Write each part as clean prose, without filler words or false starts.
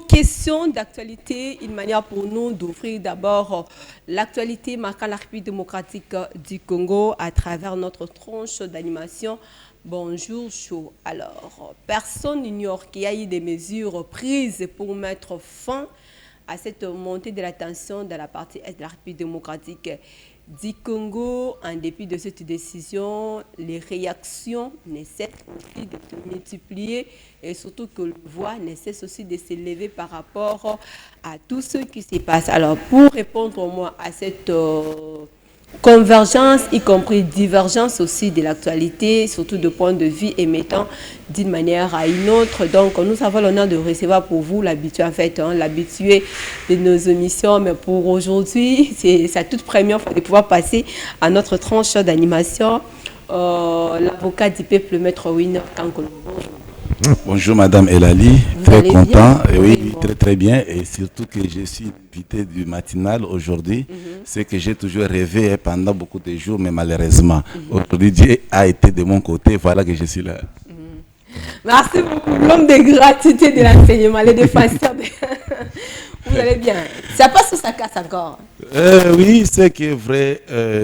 question d'actualité, une manière pour nous d'offrir d'abord l'actualité marquant la République démocratique du Congo à travers notre tranche d'animation. Bonjour chaud. Alors, personne n'ignore qu'il y a eu des mesures prises pour mettre fin à cette montée de la tension dans la partie est de la République démocratique du Congo. En dépit de cette décision, les réactions ne cessent aussi de se multiplier et surtout que le voix ne cesse aussi de s'élever par rapport à tout ce qui se passe. Alors, pour répondre au moins à cette convergence, y compris divergence aussi de l'actualité, surtout de points de vue émettant d'une manière à une autre. Donc, nous avons l'honneur de recevoir pour vous l'habitué, en fait, l'habitué de nos émissions. Mais pour aujourd'hui, c'est sa toute première fois de pouvoir passer à notre tranche d'animation. L'avocat du peuple, Maître Winner Kankolo. Bonjour Madame Elali, très content, et oui, bon. très bien, et surtout que je suis invité du matinal aujourd'hui, c'est que j'ai toujours rêvé pendant beaucoup de jours, mais malheureusement, aujourd'hui Dieu a été de mon côté, voilà que je suis là. Merci beaucoup, l'homme de gratitude de l'enseignement, les défenseurs de... Vous allez bien. Ça passe ou ça casse encore? Oui, c'est que vrai.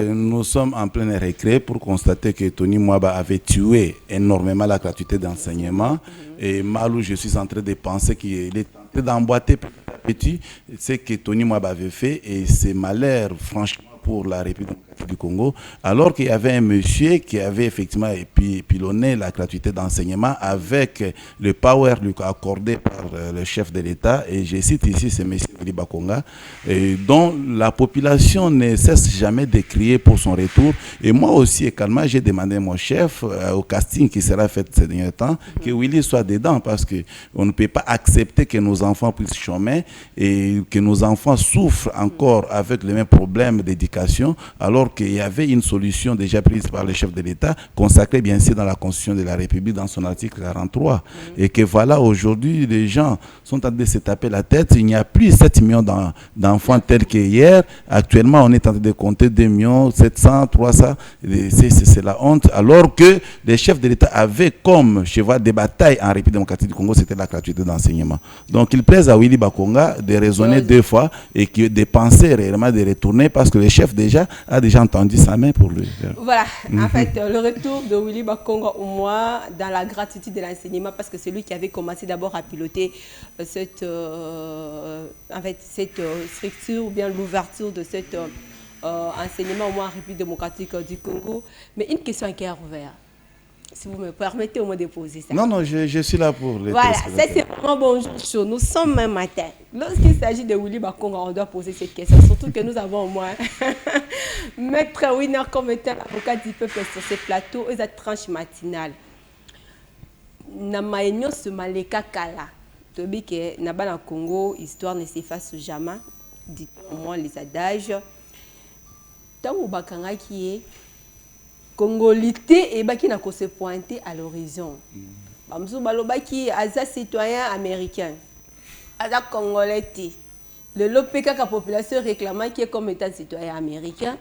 Nous sommes en plein récré pour constater que Tony Mwaba avait tué énormément la gratuité d'enseignement. Et mal où je suis en train de penser qu'il est en train d'emboîter petit, c'est que Tony Mwaba avait fait. Et c'est malheur, franchement, pour la République du Congo, alors qu'il y avait un monsieur qui avait effectivement pilonné la gratuité d'enseignement avec le power lui accordé par le chef de l'État, et je cite ici ce monsieur Willy Bakonga, dont la population ne cesse jamais de crier pour son retour. Et moi aussi également, j'ai demandé à mon chef au casting qui sera fait ces derniers temps que Willy soit dedans, parce qu'on ne peut pas accepter que nos enfants puissent chômer et que nos enfants souffrent encore avec les mêmes problèmes d'éducation, alors qu'il y avait une solution déjà prise par le chef de l'État, consacrée bien sûr dans la Constitution de la République, dans son article 43. Et que voilà, aujourd'hui, les gens sont en train de se taper la tête. Il n'y a plus 7 millions d'enfants tels que hier. Actuellement, on est en train de compter 2 millions, 700, 300. C'est la honte. Alors que les chefs de l'État avaient comme cheval de bataille en République démocratique du Congo, c'était la gratuité d'enseignement. Donc, il plaise à Willy Bakonga de raisonner deux fois et de penser réellement de retourner, parce que le chef déjà a déjà entendu sa main pour lui. Voilà, en fait, le retour de Willy Bakonga au moins dans la gratuité de l'enseignement, parce que c'est lui qui avait commencé d'abord à piloter cette structure, ou bien l'ouverture de cet enseignement au moins en République démocratique du Congo. Mais une question qui est ouverte. Si vous me permettez au moins de poser ça. Non, je suis là pour les voilà, ça c'est vraiment bonjour chaud. Nous sommes un matin. Lorsqu'il s'agit de Willy Bakonga, on doit poser cette question. Surtout que nous avons au moins Maître Winner comme étant avocat du peuple sur ce plateau, et cette tranche matinale. Namaenyo se maleka kala. Tobi que naba na Congo, histoire ne s'efface jamais. Dit au moins les adages. Tant ou bakanga qui est Congolité et baki na ko se pointer à l'horizon. Bamsou balobaki aza citoyen américain. Aza congolais. Le l'OPK ka population réclamant qui est comme étant citoyen américain.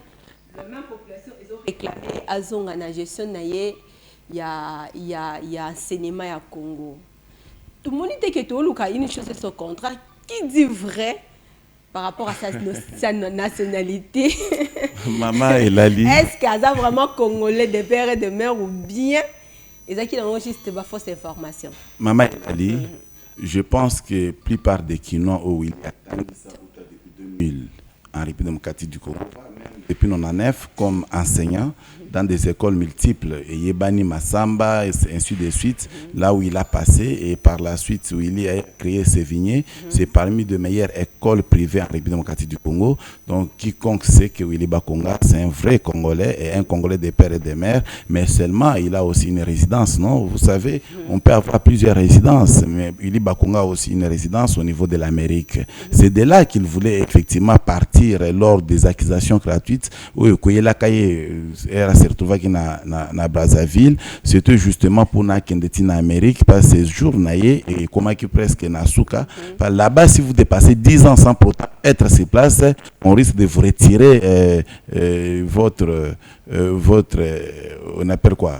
La même population ils ont réclamé azonga na gestion na ye ya enseignement ya Congo. Tout le monde dit que tout luka une chose sur contrat qui dit vrai par rapport à sa nationalité. Maman Elali. Est-ce qu'il y a vraiment Congolais de père et de mère, ou bien ils ont juste des fausses informations? Maman Elali, je pense que la plupart des Kinois au depuis 2000 en République démocratique du Congo, depuis 1999 comme enseignant dans des écoles multiples, et Yebani Massamba, et ainsi de suite, là où il a passé, et par la suite où il a créé Sévigné, c'est parmi les meilleures écoles privées en République démocratique du Congo. Donc quiconque sait que Willy Bakonga, c'est un vrai Congolais, et un Congolais des pères et des mères, mais seulement il a aussi une résidence, non? Vous savez, on peut avoir plusieurs résidences, mais Willy Bakonga a aussi une résidence au niveau de l'Amérique. C'est de là qu'il voulait effectivement partir lors des accusations gratuites, où Koyela Kaye era se retrouva na Brazzaville, c'était justement pour na kendeti na Amérique, parce que ce jour naye et comment qui presque na souka. Là-bas, si vous dépassez 10 ans sans pourtant être sur place, on risque de vous retirer votre on appelle quoi,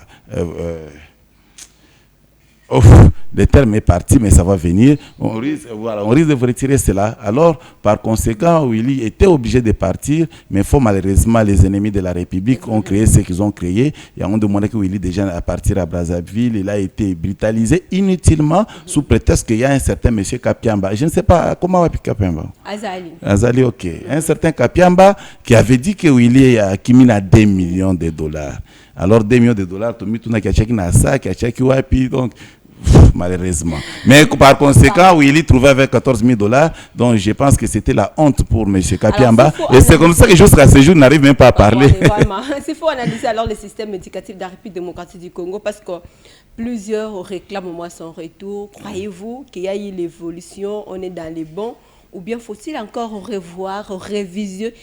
le terme est parti, mais ça va venir. On risque de retirer cela. Alors, par conséquent, Willy était obligé de partir, mais malheureusement, les ennemis de la République ont créé ce qu'ils ont créé. Et on demandé que Willy déjà à partir à Brazzaville. Il a été brutalisé inutilement sous prétexte qu'il y a un certain monsieur Kapiamba. Je ne sais pas comment on appelle Kapiamba. Azali, ok. Un certain Kapiamba qui avait dit que Willy a Kimina 2 millions de dollars. Alors 2 millions de dollars, tu as checké ça, qui a checké Wapi, donc malheureusement. Mais par conséquent, Willy trouvait avec 14 000 dollars, donc je pense que c'était la honte pour M. Kapiamba. Et c'est comme ça que jusqu'à ce jour, n'arrive même pas à parler. Il faut analyser alors le système éducatif de la République démocratique du Congo parce que plusieurs réclament au moins son retour. Croyez-vous qu'il y a eu l'évolution, on est dans les bons? Ou bien faut-il encore revoir, réviser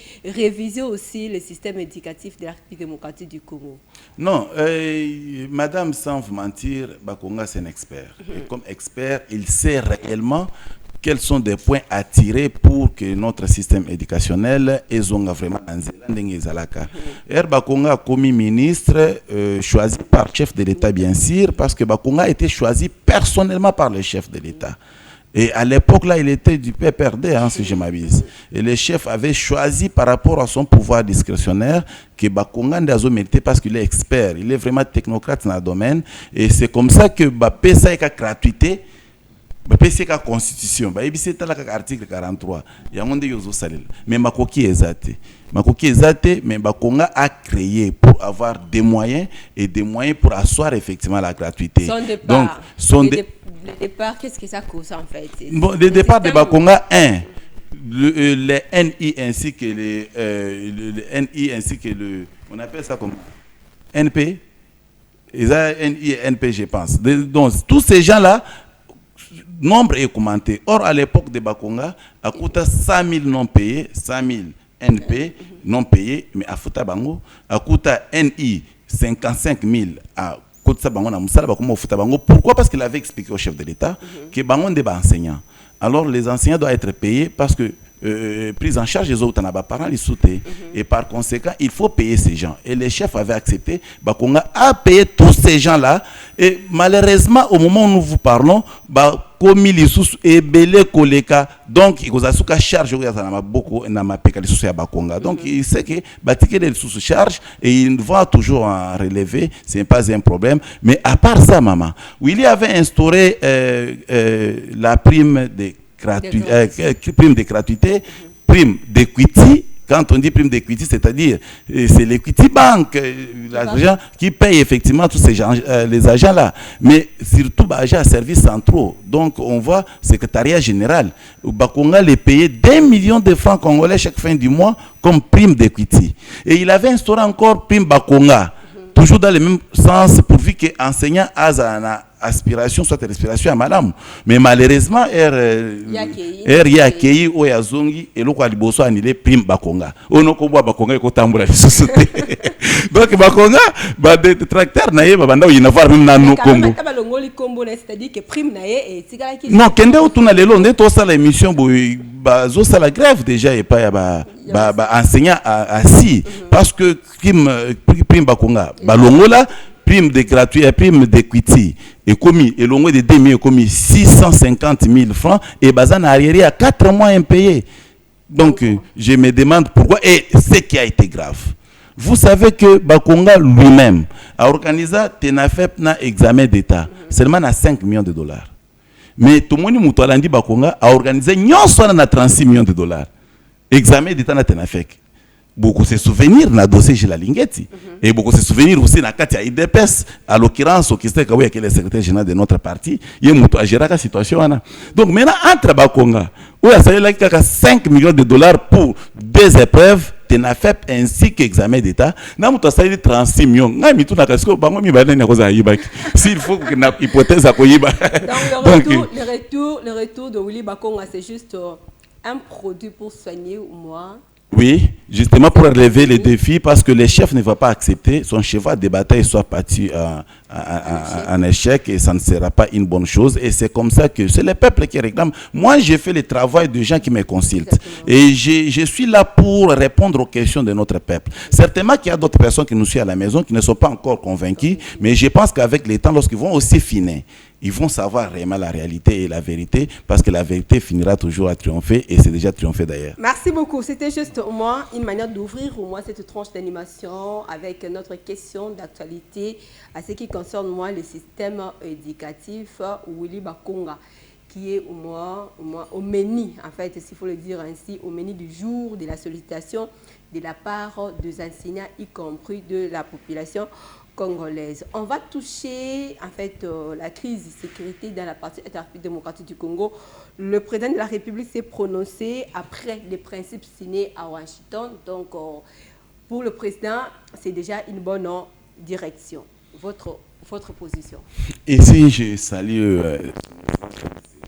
aussi le système éducatif de la République démocratique du Congo? Non, madame, sans vous mentir, Bakonga c'est un expert. Et comme expert, il sait réellement quels sont des points à tirer pour que notre système éducationnel ait vraiment un zélanding. Bakonga a commis ministre, choisi par chef de l'État bien sûr, parce que Bakonga a été choisi personnellement par le chef de l'État. Et à l'époque, là, il était du PPRD, si je m'abuse. Et le chef avait choisi par rapport à son pouvoir discrétionnaire que Bakonga Ndazo méritait parce qu'il est expert. Il est vraiment technocrate dans le domaine. Et c'est comme ça que Bapesa est gratuité. Bapesa est constitution. Bapesa est l'article 43. Il y a un monde qui salil. Mais Makoki est zate. Makoki est zate, mais Bakonga a créé pour avoir des moyens et des moyens pour asseoir effectivement la gratuité. Son départ. Donc, le départ, qu'est-ce que ça cause en fait? Bon, le départ de Bakonga, les NI ainsi que le NI ainsi que le, on appelle ça comme NP, ils ont NI et NP je pense. Donc tous ces gens-là, nombre est commenté. Or à l'époque de Bakonga, à coûté 100 000 non payés, 100 000 NP non payés, mais à Fouta Bango, à coûté NI 55 000 à pourquoi? Parce qu'il avait expliqué au chef de l'État que Bangon est enseignant. Alors les enseignants doivent être payés parce que prise en charge des autres parents les soutaient. Et par conséquent, il faut payer ces gens. Et les chefs avaient accepté. Bakonga a payé tous ces gens-là. Et malheureusement, au moment où nous vous parlons, comme il est belé koleka, donc il a une charge beaucoup donc il sait que les sous charge et il va toujours en relever, ce n'est pas un problème. Mais à part ça, maman, où il y avait instauré la prime de gratuité, prime d'equity. Quand on dit prime d'equity, c'est-à-dire c'est l'equity bank, l'argent qui paye effectivement tous ces gens, les agents-là. Mais surtout, agents à services centraux. Donc, on voit secrétariat général. Bakonga les payait 2 millions de francs congolais chaque fin du mois comme prime d'equity. Et il avait instauré encore prime Bakonga, toujours dans le même sens, pourvu que enseignant a aspiration, soit respiration à madame. Mais malheureusement, il y a accueilli au Yazongi et l'autre a annulé prime Bakonga. On a combat Bakonga et Kotambura la société. Donc Bakonga, des tracteurs naïe, il n'a pas même dans nos Congo. C'est-à-dire que prime naïe et non, quand on a les longs, on a l'émission, on a la grève déjà et pas enseignant assis parce que prime Bakonga, Balongola. Prime de gratuit et prime d'equity est commis et l'on de 2000 est commis 650 000 francs et bazan arriéré à 4 mois impayés. Donc je me demande pourquoi et ce qui a été grave. Vous savez que Bakonga lui-même a organisé un examen d'État seulement à 5 millions de dollars. Mais tout le monde Moutoualandi Bakonga a organisé 36 millions de dollars. Examen d'État na Tenafek. Beaucoup se souvenir na dossier chez la Lingeti et beaucoup se souvenir aussi na Katia IDPS à l'occurrence au Kistek Kaouya qui est le secrétaire général de notre parti il est à gérer la situation. Donc maintenant entre Bakonga où il y a 5 millions de dollars pour des épreuves TENAFEP ainsi qu'examen d'État na mutu asali 36 millions na mitu na kasiko bango mi bana na koza yibaki s'il faut que na hypothèse à koyiba. Donc le retour de Willy Bakonga c'est juste un produit pour soigner moi. Oui, justement pour relever les défis, parce que le chef ne va pas accepter son cheval de bataille soit parti un échec et ça ne sera pas une bonne chose. Et c'est comme ça que c'est le peuple qui réclame. Moi, j'ai fait le travail de gens qui me consultent. Et je suis là pour répondre aux questions de notre peuple. Certainement qu'il y a d'autres personnes qui nous suivent à la maison qui ne sont pas encore convaincues, mais je pense qu'avec le temps, lorsqu'ils vont aussi finir, ils vont savoir réellement la réalité et la vérité, parce que la vérité finira toujours à triompher, et c'est déjà triomphé d'ailleurs. Merci beaucoup. C'était juste au moins une manière d'ouvrir au moins cette tranche d'animation avec notre question d'actualité à ce qui concerne moi le système éducatif Willy Bakonga, qui est au moins au menu, en fait, s'il faut le dire ainsi, au menu du jour de la sollicitation de la part des enseignants, y compris de la population congolaise. On va toucher en fait la crise de sécurité dans la partie démocratique du Congo. Le président de la République s'est prononcé après les principes signés à Washington. Donc pour le président, c'est déjà une bonne direction. Votre position. Ici, je salue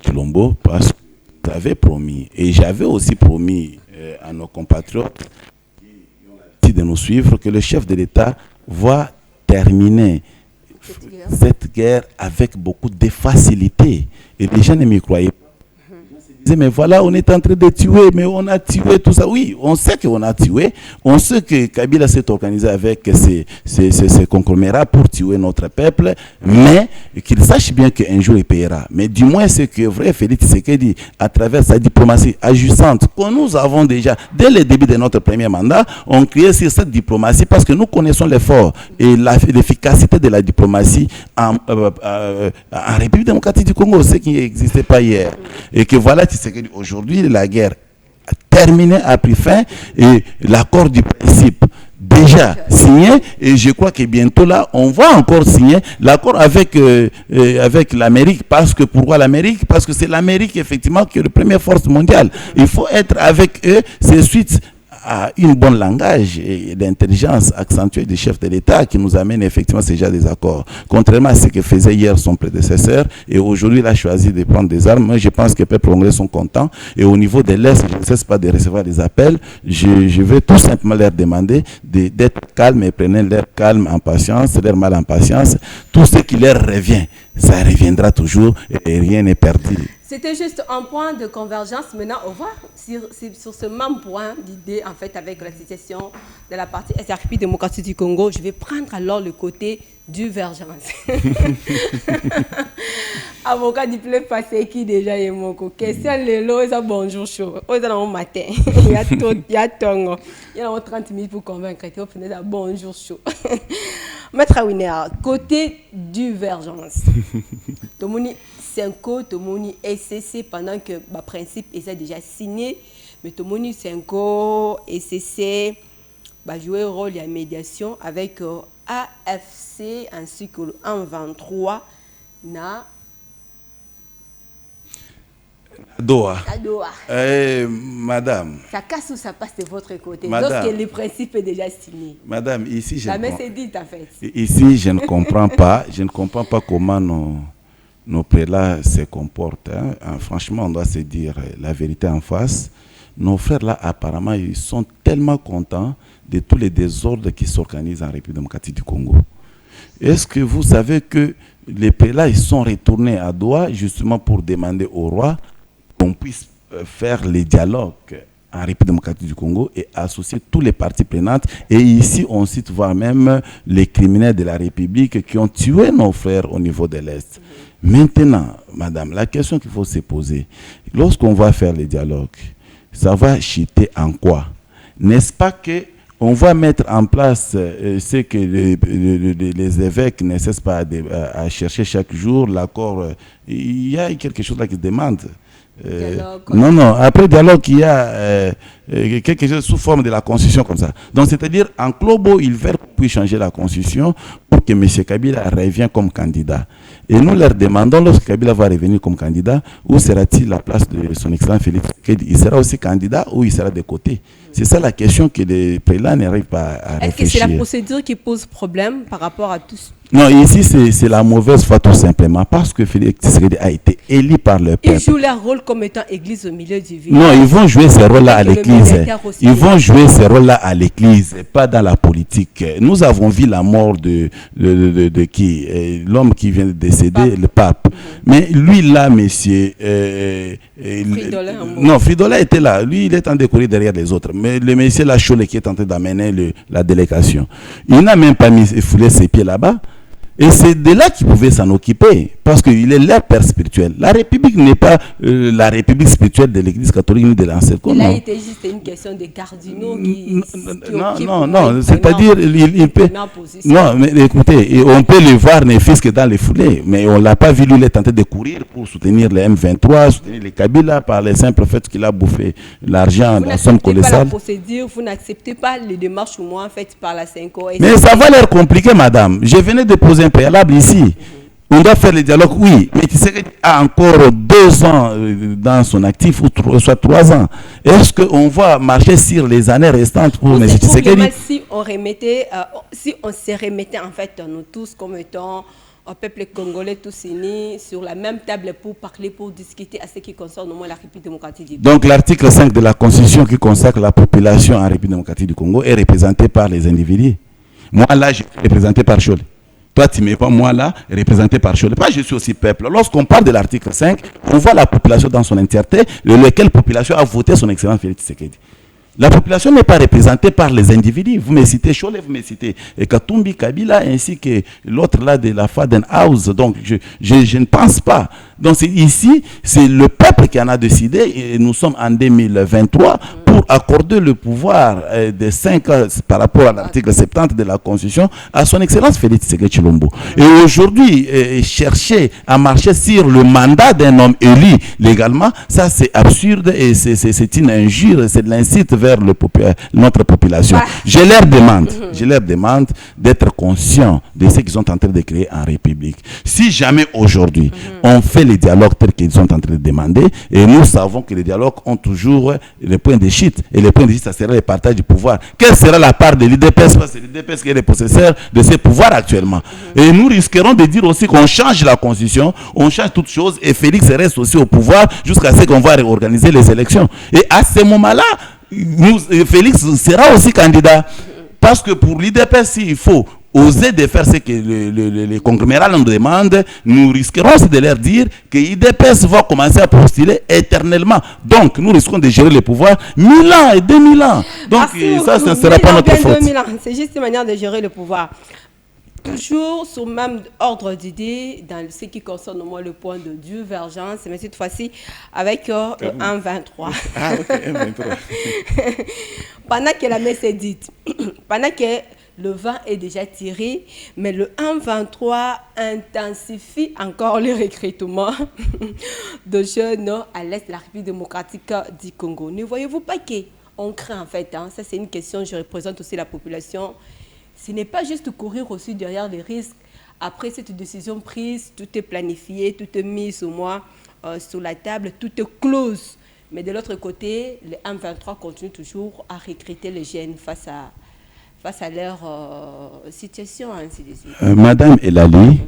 Chilombo parce que vous avez promis, et j'avais aussi promis à nos compatriotes qui ont l'habitude de nous suivre, que le chef de l'État va terminer cette guerre avec beaucoup de facilité. Et les gens ne m'y croyaient pas. Mais voilà, on est en train de tuer, mais on a tué tout ça. Oui, on sait qu'on a tué. On sait que Kabila s'est organisé avec ses conglomérats pour tuer notre peuple, mais qu'il sache bien qu'un jour il paiera. Mais du moins, c'est que vrai Félix Tshisekedi, à travers sa diplomatie agissante, que nous avons déjà, dès le début de notre premier mandat, on criait sur cette diplomatie parce que nous connaissons l'effort et l'efficacité de la diplomatie en République démocratique du Congo, ce qui n'existait pas hier. Et que voilà, aujourd'hui, la guerre a terminé, a pris fin, et l'accord du principe déjà signé, et je crois que bientôt là, on va encore signer l'accord avec l'Amérique. Parce que pourquoi l'Amérique? Parce que c'est l'Amérique effectivement qui est la première force mondiale. Il faut être avec eux, c'est suite à une bonne langage et d'intelligence accentuée du chef de l'État qui nous amène effectivement ces genre des accords. Contrairement à ce que faisait hier son prédécesseur, et aujourd'hui il a choisi de prendre des armes. Moi je pense que les peuples congolais sont contents, et au niveau de l'Est, je ne cesse pas de recevoir des appels. Je vais tout simplement leur demander d'être calmes, et prenez leur calme en patience, leur mal en patience. Tout ce qui leur revient, ça reviendra toujours, et rien n'est perdu. C'était juste un point de convergence. Maintenant, on va sur ce même point d'idée, en fait, avec la situation de la partie SRP démocratique du Congo. Je vais prendre alors le côté divergence. Avocat du plein passé qui déjà est mon co. Question le lot, ça bonjour chaud. On est dans le matin. Il y a tout, il y a tongo. Il y a 30 minutes pour convaincre. Tu vas prendre bonjour chaud. Maître Awiner, côté divergence. Tomoni 5 Tomoni SCC pendant que le principe est déjà signé, mais Tomoni 5 SCC va jouer un rôle de médiation avec AFC ainsi que le 123 na Doha. Madame. Ça casse ou ça passe de votre côté? Madame, lorsque le principe est déjà signé. Madame, ici je la main s'est dite en fait. Ici je ne comprends pas. Je ne comprends pas comment nos prélats se comportent. Franchement, on doit se dire la vérité en face. Nos frères là, apparemment, ils sont tellement contents de tous les désordres qui s'organisent en République démocratique du Congo. Est-ce que vous savez que les prélats, ils sont retournés à Doha justement pour demander au roi qu'on puisse faire les dialogues en République démocratique du Congo et associer tous les parties prenantes. Et ici, on cite voire même les criminels de la République qui ont tué nos frères au niveau de l'Est. Maintenant, madame, la question qu'il faut se poser, lorsqu'on va faire les dialogues, ça va chuter en quoi? N'est-ce pas que on va mettre en place ce que les évêques ne cessent pas à chercher chaque jour, l'accord? Il y a quelque chose là qui se demande. Non, après dialogue, il y a quelque chose sous forme de la constitution comme ça. Donc, c'est-à-dire, en globo, ils veulent qu'on puisse changer la constitution pour que M. Kabila revienne comme candidat. Et nous leur demandons, lorsque Kabila va revenir comme candidat, où sera-t-il la place de son excellent Félix Tshisekedi? Il sera aussi candidat ou il sera de côté? C'est ça la question que les prélats n'arrivent pas à réfléchir. Est-ce que c'est la procédure qui pose problème par rapport à tous Non, ici, c'est la mauvaise foi tout simplement parce que Félix Tshisekedi a été élu par le peuple. Ils jouent leur rôle comme étant église au milieu du village. Non, ils vont jouer ce rôle-là à l'église. Ils vont jouer ce rôle-là à l'église, pas dans la politique. Nous avons vu la mort de qui l'homme qui vient de décéder, le pape. Mais lui, là, monsieur... non, Fridolin était là. Lui, il est en train de courir derrière les autres. Mais le monsieur Lachole qui est en train d'amener la délégation, il n'a même pas foulé ses pieds là-bas. Et c'est de là qu'ils pouvaient s'en occuper, parce qu'il est leur père spirituel. La République n'est pas la République spirituelle de l'Église catholique ni de l'ancien. Là, il était juste une question des cardinaux qui non, c'est-à-dire, il peut... Non, mais écoutez, on peut le voir ne fût-ce que dans les foulées, mais on ne l'a pas vu, lui, il est tenté de courir pour soutenir les M23, soutenir les Kabila par les simples faits qu'il a bouffé l'argent dans somme colossale. Vous n'acceptez pas les démarches au moins faites par la CENCO. Mais ça va leur compliquer, madame. Je venais de poser un préalable ici. On doit faire le dialogue, oui, mais tu sais qu'il a encore 2 ans dans son actif, ou soit 3 ans. Est-ce qu'on va marcher sur les années restantes pour M. Tshisekedi? Si on se remettait en fait, nous tous comme étant un peuple congolais tous unis sur la même table pour parler, pour discuter à ce qui concerne au moins la République démocratique du Congo. Donc l'article 5 de la Constitution qui consacre la population en République démocratique du Congo est représenté par les individus. Moi là, je suis représenté par Cholle. Toi, tu ne mets pas moi là, représenté par Cholle. Pas je suis aussi peuple. Lorsqu'on parle de l'article 5, on voit la population dans son entièreté, laquelle population a voté son excellence Félix Tshisekedi. La population n'est pas représentée par les individus. Vous me citez Cholle, vous me citez Katumbi, Kabila, ainsi que l'autre là de la Fadenhaus. Donc, je ne pense pas. Donc, ici, c'est le peuple qui en a décidé, et nous sommes en 2023, pour accorder le pouvoir de 5 ans par rapport à l'article 70 de la Constitution à son excellence Félix Tshisekedi Tshilombo. Et aujourd'hui, chercher à marcher sur le mandat d'un homme élu légalement, ça c'est absurde et c'est une injure, c'est de l'incite vers notre population. Je leur demande d'être conscients de ce qu'ils sont en train de créer en République. Si jamais aujourd'hui, on fait les dialogues tels qu'ils sont en train de demander, et nous savons que les dialogues ont toujours les points de chute, et les points de chute, ça sera le partage du pouvoir. Quelle sera la part de l'IDPS? Parce que l'IDPS qui est le possesseur de ces pouvoirs actuellement. Et nous risquerons de dire aussi qu'on change la Constitution, on change toutes choses, et Félix reste aussi au pouvoir jusqu'à ce qu'on va réorganiser les élections. Et à ce moment-là, Félix sera aussi candidat. Parce que pour l'IDPS, il faut oser de faire ce que les conglomérats nous demandent, nous risquerons aussi de leur dire que l'IDPS va commencer à postuler éternellement. Donc, nous risquons de gérer le pouvoir 1000 ans et 2000 ans. Donc, ça ne sera pas notre faute. C'est juste une manière de gérer le pouvoir. Toujours sur le même ordre d'idée dans ce qui concerne au moins le point de divergence, mais cette fois-ci avec 1,23. Ah, ok, 1,23. Pendant que la messe est dite, pendant que le vent est déjà tiré, mais le 1,23 intensifie encore le recrutement de jeunes à l'est de la République démocratique du Congo. Ne voyez-vous pas qu'on craint en fait, ça c'est une question, je représente aussi la population. Ce n'est pas juste courir aussi derrière les risques. Après cette décision prise, tout est planifié, tout est mis sur la table, tout est close. Mais de l'autre côté, les M23 continuent toujours à recruter les jeunes face à leur situation, ainsi de suite. Madame Elali,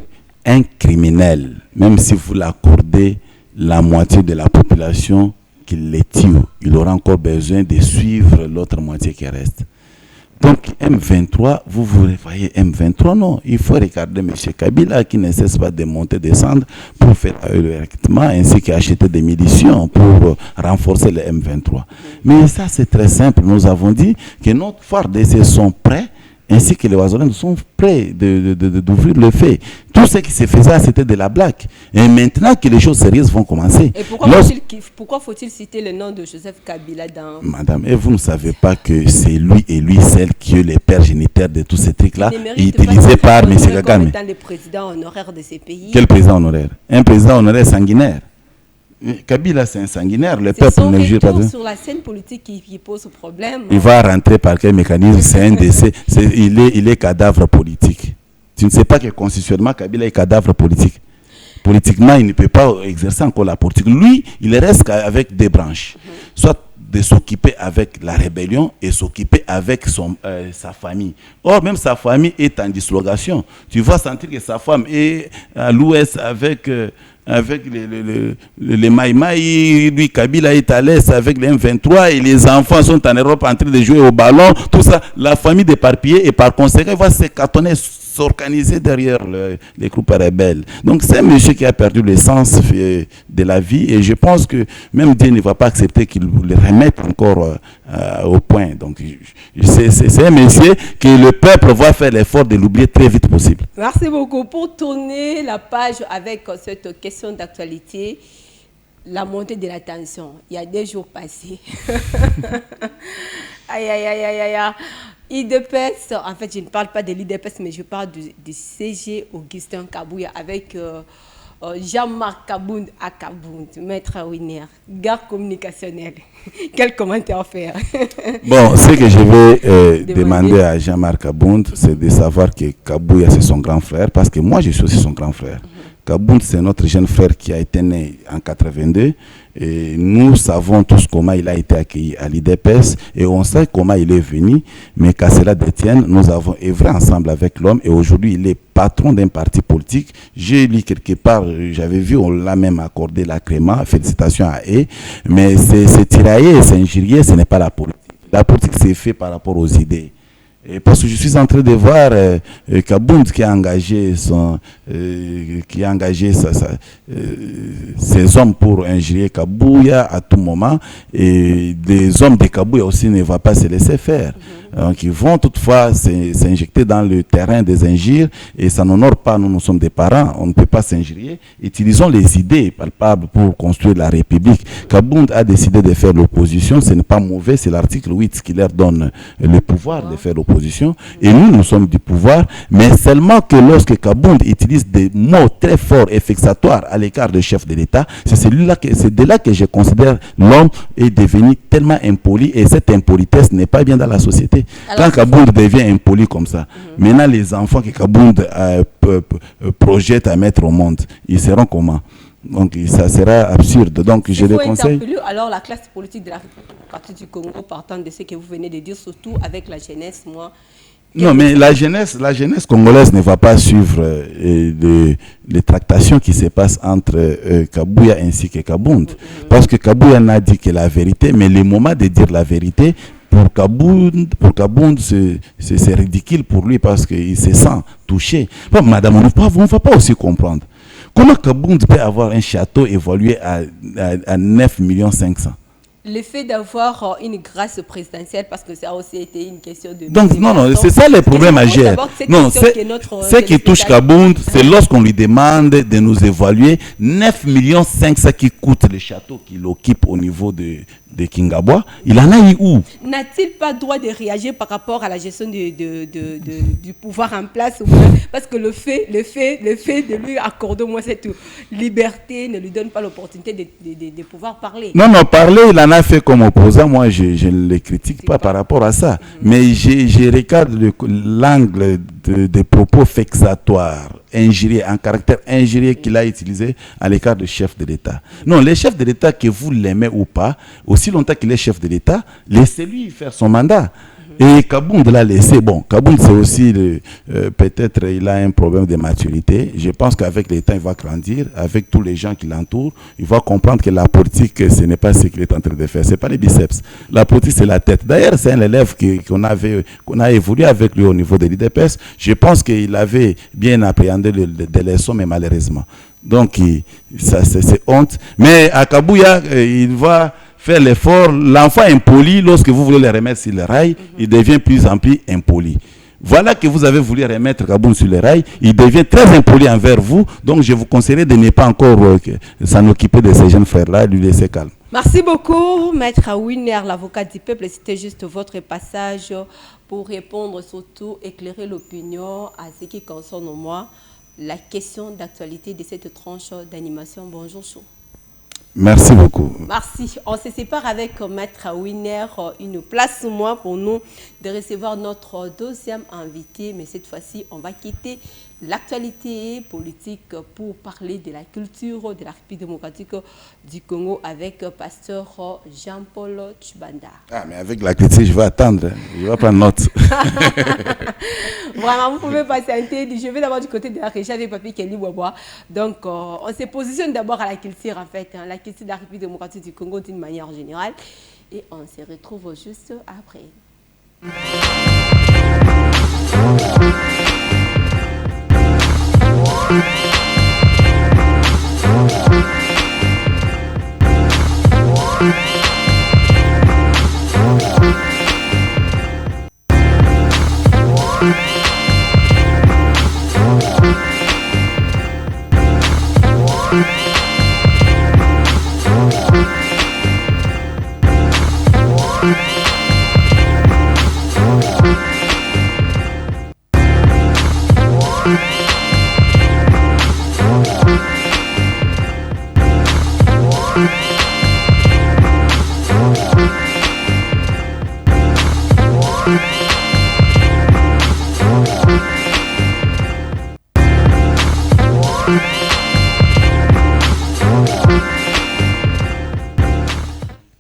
un criminel, même si vous l'accordez la moitié de la population qui les tue, il aura encore besoin de suivre l'autre moitié qui reste. Donc M23, vous voyez M23, non. Il faut regarder M. Kabila qui ne cesse pas de monter, descendre pour faire le recrutement ainsi qu'acheter des munitions pour renforcer le M23. Mais ça c'est très simple. Nous avons dit que nos FARDC sont prêts ainsi que les Wazalans sont prêts d'ouvrir le feu. Tout ce qui se faisait, c'était de la blague. Et maintenant que les choses sérieuses vont commencer. Et pourquoi faut-il citer le nom de Joseph Kabila dans... Madame, et vous ne savez pas que c'est lui et lui seul qui est le père géniteur de tous ces trucs-là, utilisés par M. Kagame. Comme le président honoraire de ces pays. Quel président honoraire? Un président honoraire sanguinaire. Kabila, c'est un sanguinaire. Le peuple ne jure pas de... sur la scène politique qui pose problème. Il va rentrer par quel mécanisme? C'est un décès. Il est cadavre politique. Tu ne sais pas que constitutionnellement, Kabila est cadavre politique. Politiquement, il ne peut pas exercer encore la politique. Lui, il reste avec des branches. Soit de s'occuper avec la rébellion et s'occuper avec sa famille. Or, même sa famille est en dislocation. Tu vas sentir que sa femme est à l'ouest avec les Maïmaï, lui Kabila est à l'est avec les M23 et les enfants sont en Europe en train de jouer au ballon, tout ça, la famille d'éparpillée et par conséquent il va se cantonner, s'organiser derrière les groupes rebelles. Donc c'est un monsieur qui a perdu le sens de la vie et je pense que même Dieu ne va pas accepter qu'il le remette encore au point. Donc c'est un monsieur que le peuple va faire l'effort de l'oublier très vite possible. Merci beaucoup. Pour tourner la page avec cette question d'actualité, la montée de la tension. Il y a des jours passés. Aïe, aïe, aïe, aïe, aïe. IDPS, en fait, je ne parle pas de l'IDPS, mais je parle du CG Augustin Kabouya avec Jean-Marc Kabound à Kabound, maître Winer, garde communicationnel. Quel commentaire faire? Bon, ce que je vais demander à Jean-Marc Kabound, c'est de savoir que Kabouya, c'est son grand frère, parce que moi, je suis aussi son grand frère. Kabound, c'est notre jeune frère qui a été né en 82. Et nous savons tous comment il a été accueilli à l'IDPS et on sait comment il est venu. Mais qu'à cela détienne, nous avons œuvré ensemble avec l'homme et aujourd'hui, il est patron d'un parti politique. J'ai lu quelque part, j'avais vu, on l'a même accordé l'agrément. Félicitations à eux. Mais c'est tirailler, c'est injurier, ce n'est pas la politique. La politique, c'est fait par rapport aux idées. Et parce que je suis en train de voir Kabound qui a engagé ses hommes pour injurier Kabouya à tout moment. Et des hommes de Kabouya aussi ne vont pas se laisser faire. Donc ils vont toutefois s'injecter dans le terrain des injures et ça n'honore pas, nous sommes des parents, on ne peut pas s'injurier. Utilisons les idées palpables pour construire la République. Kabound a décidé de faire l'opposition, ce n'est pas mauvais, c'est l'article 8 qui leur donne le pouvoir de faire l'opposition et nous sommes du pouvoir, mais seulement que lorsque Kabound utilise des mots très forts et vexatoires à l'égard du chef de l'État, c'est de là que je considère l'homme est devenu tellement impoli et cette impolitesse n'est pas bien dans la société. Alors, quand Kabound devient impoli comme ça, maintenant les enfants que Kabound projette à mettre au monde, ils seront comment? Donc ça sera absurde. Donc je les conseille. Alors la classe politique de la République du Congo, partant de ce que vous venez de dire, surtout avec la jeunesse, moi. Non, mais la jeunesse congolaise ne va pas suivre les tractations qui se passent entre Kabouya ainsi que Kabound. Parce que Kabouya n'a dit que la vérité, mais le moment de dire la vérité, pour Kabound, c'est ridicule pour lui parce qu'il se sent touché. Bon, madame, on ne va pas aussi comprendre. Comment Kabound peut avoir un château évalué à 9,5 millions? Le fait d'avoir une grâce présidentielle, parce que ça a aussi été une question de... Donc, non, c'est ça le problème à gérer. Non, ce qui touche Kabound, c'est lorsqu'on lui demande de nous évaluer 9,5 millions qui coûte le château qu'il occupe au niveau de Kingabwa. Il en a eu où? N'a-t-il pas droit de réagir par rapport à la gestion du pouvoir en place? Parce que le fait de lui accorder au moins cette liberté ne lui donne pas l'opportunité de pouvoir parler. Non, parler, il en a fait comme opposant. Moi, je ne le critique pas par rapport à ça. Mais je regarde l'angle des propos vexatoires, injurieux, en caractère injurieux qu'il a utilisé à l'égard du chef de l'État. Non, le chef de l'État, que vous l'aimez ou pas, aussi longtemps qu'il est chef de l'État, laissez-lui faire son mandat. Et Kabound l'a laissé. Bon, Kabound, c'est aussi, peut-être, il a un problème de maturité. Je pense qu'avec le temps, il va grandir. Avec tous les gens qui l'entourent, il va comprendre que la politique, ce n'est pas ce qu'il est en train de faire. Ce n'est pas les biceps. La politique, c'est la tête. D'ailleurs, c'est un élève qu'on a évolué avec lui au niveau de l'IDPS. Je pense qu'il avait bien appréhendé des leçons, mais malheureusement. Donc, c'est honte. Mais à Kabouya, il va faire l'effort. L'enfant impoli, lorsque vous voulez le remettre sur le rail, il devient plus en plus impoli. Voilà que vous avez voulu remettre Kabound sur le rail, il devient très impoli envers vous. Donc je vous conseillerais de ne pas encore s'en occuper de ces jeunes frères-là, lui laisser calme. Merci beaucoup, Maître Winer, l'avocat du peuple. C'était juste votre passage pour répondre, surtout éclairer l'opinion à ce qui concerne moi, la question d'actualité de cette tranche d'animation. Bonjour, Chou. Merci beaucoup. Merci. On se sépare avec Maître Winner, une place moins pour nous de recevoir notre deuxième invité. Mais cette fois-ci, on va quitter l'actualité politique pour parler de la culture de la République démocratique du Congo avec Pasteur Jean-Paul Tshibanda. Ah, mais avec la critique, je vais attendre. Je vais prendre note. Vraiment, vous pouvez patienter. Je vais d'abord du côté de la régie avec Papi Kelly Bobois. Donc, on se positionne d'abord à la culture, en fait. La culture de la République démocratique du Congo d'une manière générale. Et on se retrouve juste après.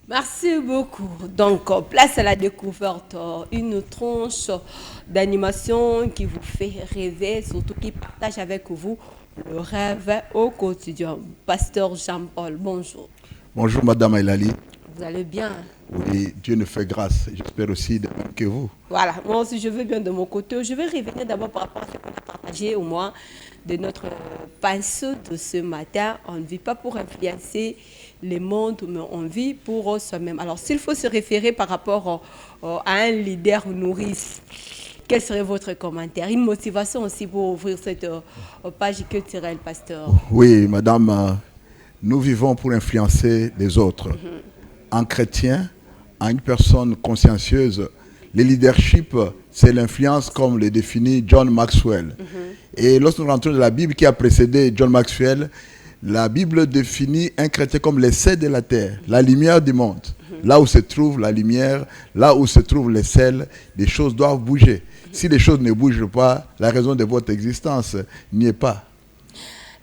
Merci beaucoup. Donc, place à la découverte, une tranche d'animation qui vous fait rêver, surtout qui partage avec vous le rêve au quotidien. Pasteur Jean-Paul, bonjour. Bonjour Madame Aylali. Vous allez bien? Oui, Dieu nous fait grâce. J'espère aussi de même que vous. Voilà, moi aussi je veux bien de mon côté. Je vais revenir d'abord par rapport à ce qu'on a partagé au moins de notre pensée de ce matin. On ne vit pas pour influencer le monde, mais on vit pour soi-même. Alors s'il faut se référer par rapport à un leader nourrice, quel serait votre commentaire? Une motivation aussi pour ouvrir cette page culturelle, pasteur. Oui, Madame, nous vivons pour influencer les autres. En chrétien, en une personne consciencieuse, le leadership, c'est l'influence comme le définit John Maxwell. Et lorsque nous rentrons dans la Bible qui a précédé John Maxwell, la Bible définit un chrétien comme les sels de la terre, la lumière du monde. Là où se trouve la lumière, là où se trouvent les sels, les choses doivent bouger. Si les choses ne bougent pas, la raison de votre existence n'y est pas.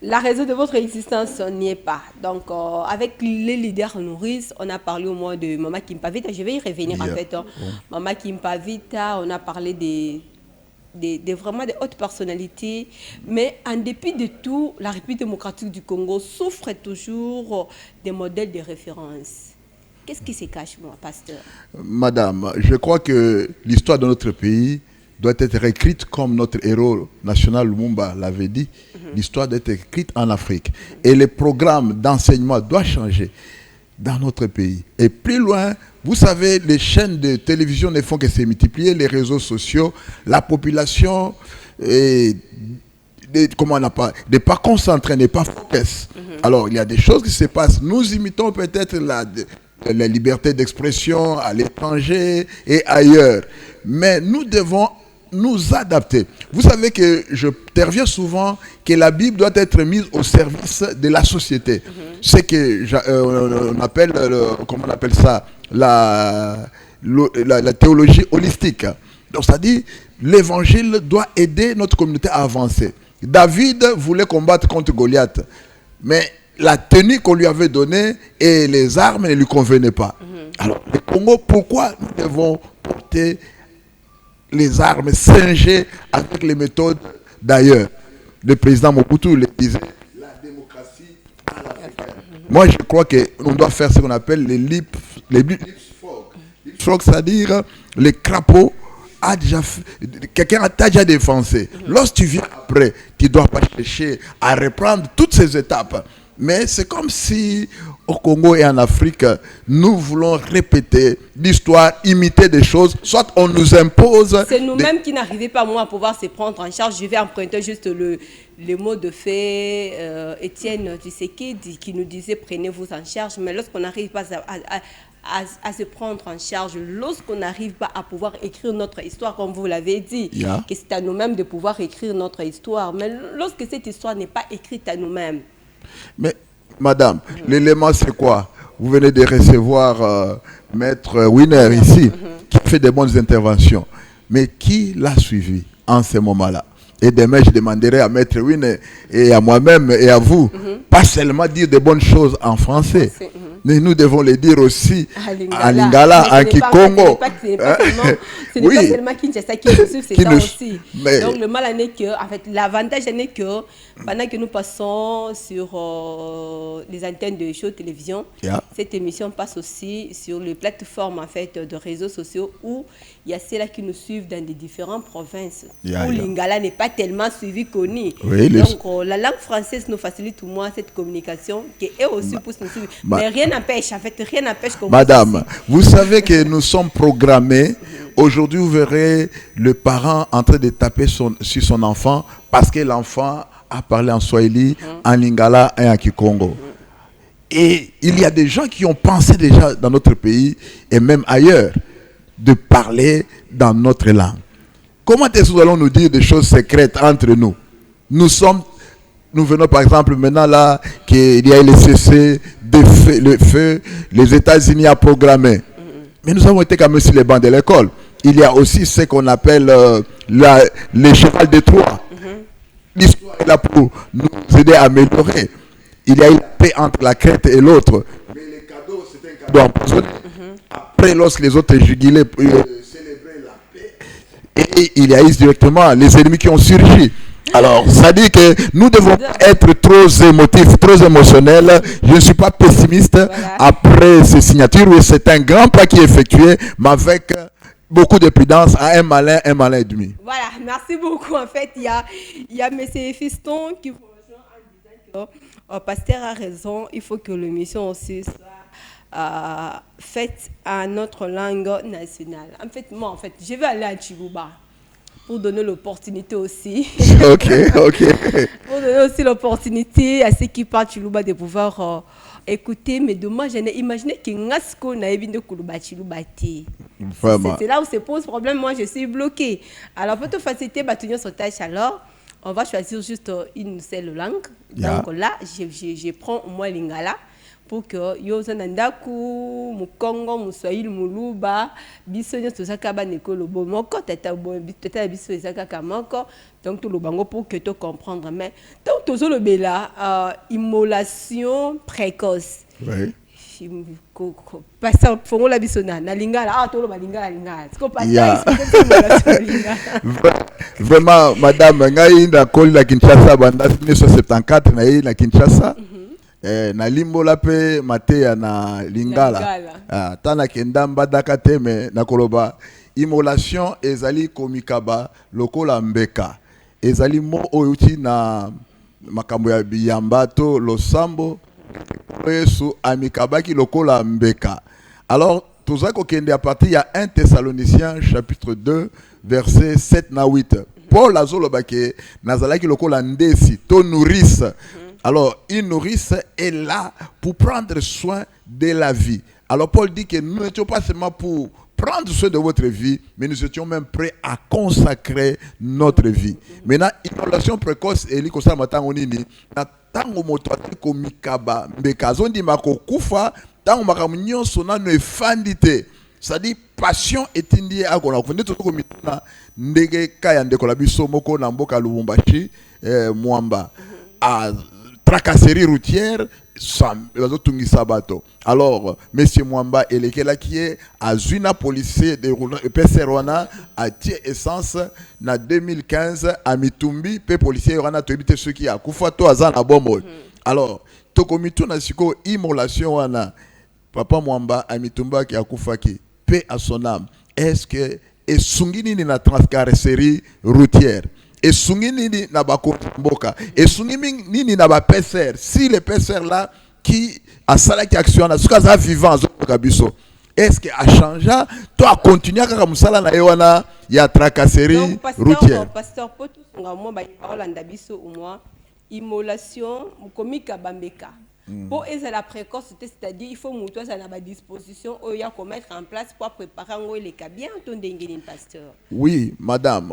La raison de votre existence n'y est pas. Donc, avec les leaders nourrices, on a parlé au moins de Mama Kimpavita. Je vais y revenir en fait. Mama Kimpavita, on a parlé vraiment des hautes personnalités. Mais en dépit de tout, la République démocratique du Congo souffre toujours des modèles de référence. Qu'est-ce qui se cache, moi, pasteur? Madame, je crois que l'histoire de notre pays doit être écrite comme notre héros national Lumumba l'avait dit. L'histoire doit être écrite en Afrique. Et les programmes d'enseignement doivent changer dans notre pays. Et plus loin, vous savez, les chaînes de télévision ne font que se multiplier, les réseaux sociaux, la population n'est pas concentrée, n'est pas focus. Alors, il y a des choses qui se passent. Nous imitons peut-être la liberté d'expression à l'étranger et ailleurs. Mais nous devons nous adapter. Vous savez que je interviens souvent que la Bible doit être mise au service de la société. C'est que on appelle, comment on appelle ça, la théologie holistique. Donc, c'est-à-dire, l'évangile doit aider notre communauté à avancer. David voulait combattre contre Goliath, mais la tenue qu'on lui avait donnée et les armes ne lui convenaient pas. Alors, le Congo, pourquoi nous devons porter les armes singées avec les méthodes d'ailleurs? Le président Mobutu le disait, la démocratie à l'africaine. Moi, je crois qu'on doit faire ce qu'on appelle les leapfrog. Leapfrog, c'est-à-dire les crapauds. Quelqu'un t'a déjà défoncé. Lorsque tu viens après, tu ne dois pas chercher à reprendre toutes ces étapes. Mais c'est comme si au Congo et en Afrique, nous voulons répéter l'histoire, imiter des choses, soit on nous impose... C'est nous-mêmes qui n'arrivons pas, moi, à pouvoir se prendre en charge. Je vais emprunter juste le mot de fait Étienne Tshisekedi qui nous disait « prenez-vous en charge ». Mais lorsqu'on n'arrive pas à se prendre en charge, lorsqu'on n'arrive pas à pouvoir écrire notre histoire, comme vous l'avez dit, que c'est à nous-mêmes de pouvoir écrire notre histoire. Mais lorsque cette histoire n'est pas écrite à nous-mêmes, mais Madame, l'élément c'est quoi? Vous venez de recevoir Maître Winner ici, qui fait des bonnes interventions. Mais qui l'a suivi en ce moment-là? Et demain, je demanderai à Maître Winner et à moi-même et à vous, pas seulement dire des bonnes choses en français, mais nous devons les dire aussi à Lingala, en Kikongo. Ce n'est pas seulement Kinshasa qui nous suit, c'est ça aussi. Donc le mal en est que, en fait, l'avantage en est que pendant que nous passons sur les antennes de show télévision, cette émission passe aussi sur les plateformes en fait de réseaux sociaux où il y a ceux-là qui nous suivent dans des différentes provinces où Lingala n'est pas tellement suivi, connu. Donc la langue française nous facilite au moins cette communication qui est aussi pour nous suivre. Mais rien n'empêche, en fait, rien n'empêche qu'on... Madame, vous savez que nous sommes programmés. Aujourd'hui, vous verrez le parent en train de taper sur son enfant parce que l'enfant a parlé en Swahili, en Lingala et en Kikongo. Et il y a des gens qui ont pensé déjà dans notre pays et même ailleurs de parler dans notre langue. Comment est-ce que nous allons nous dire des choses secrètes entre nous? Nous venons par exemple maintenant là qu'il y a le cessez le feu, les États-Unis a programmé. Mais nous avons été quand même sur les bancs de l'école. Il y a aussi ce qu'on appelle les cheval de Troie. L'histoire est là pour nous aider à améliorer. Il y a eu la paix entre la Crète et l'autre. Mais les cadeaux, c'était un cadeau empoisonné. Après, lorsque les autres jubilaient pour célébrer la paix, et il y a eu directement les ennemis qui ont surgi. Alors, ça dit que nous devons être trop émotifs, trop émotionnels. Je ne suis pas pessimiste après ces signatures. Oui, c'est un grand pas qui est effectué, mais avec beaucoup de prudence à un malin et demi. Voilà, merci beaucoup. En fait, il y a M. Fiston qui vous rejoint en disant que le pasteur a raison. Il faut que l'émission aussi soit faite à notre langue nationale. En fait, moi, je vais aller à Chiluba. Pour donner l'opportunité aussi. Ok. Pour donner aussi l'opportunité à ceux qui parlent Chiluba de pouvoir écouter. Mais de moi, j'ai imaginé que Ngasko n'a pas de Kuluba Chiluba. C'est là où se pose problème. Moi, je suis bloquée. Alors, pour te faciliter, sur tâche, alors, on va choisir juste une seule langue. Donc là, je prends au moins Lingala. Pour que yo zanandaku mukongo muswahili muluba biso nyoto zakaba nekolo bomoko tata biso ezaka kamoko donc tout le bango pour que tu comprendre mais donc toujours le bela immolation précoce passer fongo la biso na lingala to lo lingala ce qu'on pas vraiment madame ngai nda koli la Kinshasa banda 1974 na Kinshasa. Na limbola pe mateya na lingala tana kenda mbadaka te me na koloba immolation ezali komikaba lokola mbeka ezali mo oyuti na makambo ya biyamba to losambo Yesu amikabaki lokola mbeka. Alors toza ko kende à partir ya 1 Thessaloniciens chapitre 2 verset 7 na 8. Paul azolobake nazalaki lokola ndesi to nourrice. Alors, une nourrice est là pour prendre soin de la vie. Alors, Paul dit que nous n'étions pas seulement pour prendre soin de votre vie, mais nous étions même prêts à consacrer notre vie. Maintenant, immolation précoce, et l'ikosa matango nini, na tango motoati komikaba, mbekazo ndi makokufa, tango makamunyo sona no efandite. C'est-à-dire, passion est indiée à qu'on a connu tout comme na ndege kaya ndeko la biso moko na mboka Lubumbashi, Mwamba. Tracasserie routière, alors, M. Mwamba et lequel qui est à Zuna policier de PC Rwanda a tiré essence en 2015 à Mitumbi, pe policier Rwanda to éviter ceux qui a Koufato Azan à Bombo. Alors, Tokomitu na siko immolation wana Papa Mwamba à Mitumba qui a Koufaki, paix à son âme. Est-ce que et sungini na tracasserie routière? Et sungini na bakomboka et sungini nini na ba PCR si les PCR là qui a sala qui action na suka za vivant kabiso est-ce que a changé toi continuer kaka musala na ewana ya tracasserie routière pasteur pour tout ngamo ba Holanda biso au moins immolation mukomika bambeka pour la précoce c'est-à-dire il faut muto ça na ba disposition o ya ko mettre en place pour préparer ngo les cas bien ton dengeni pasteur. Oui madame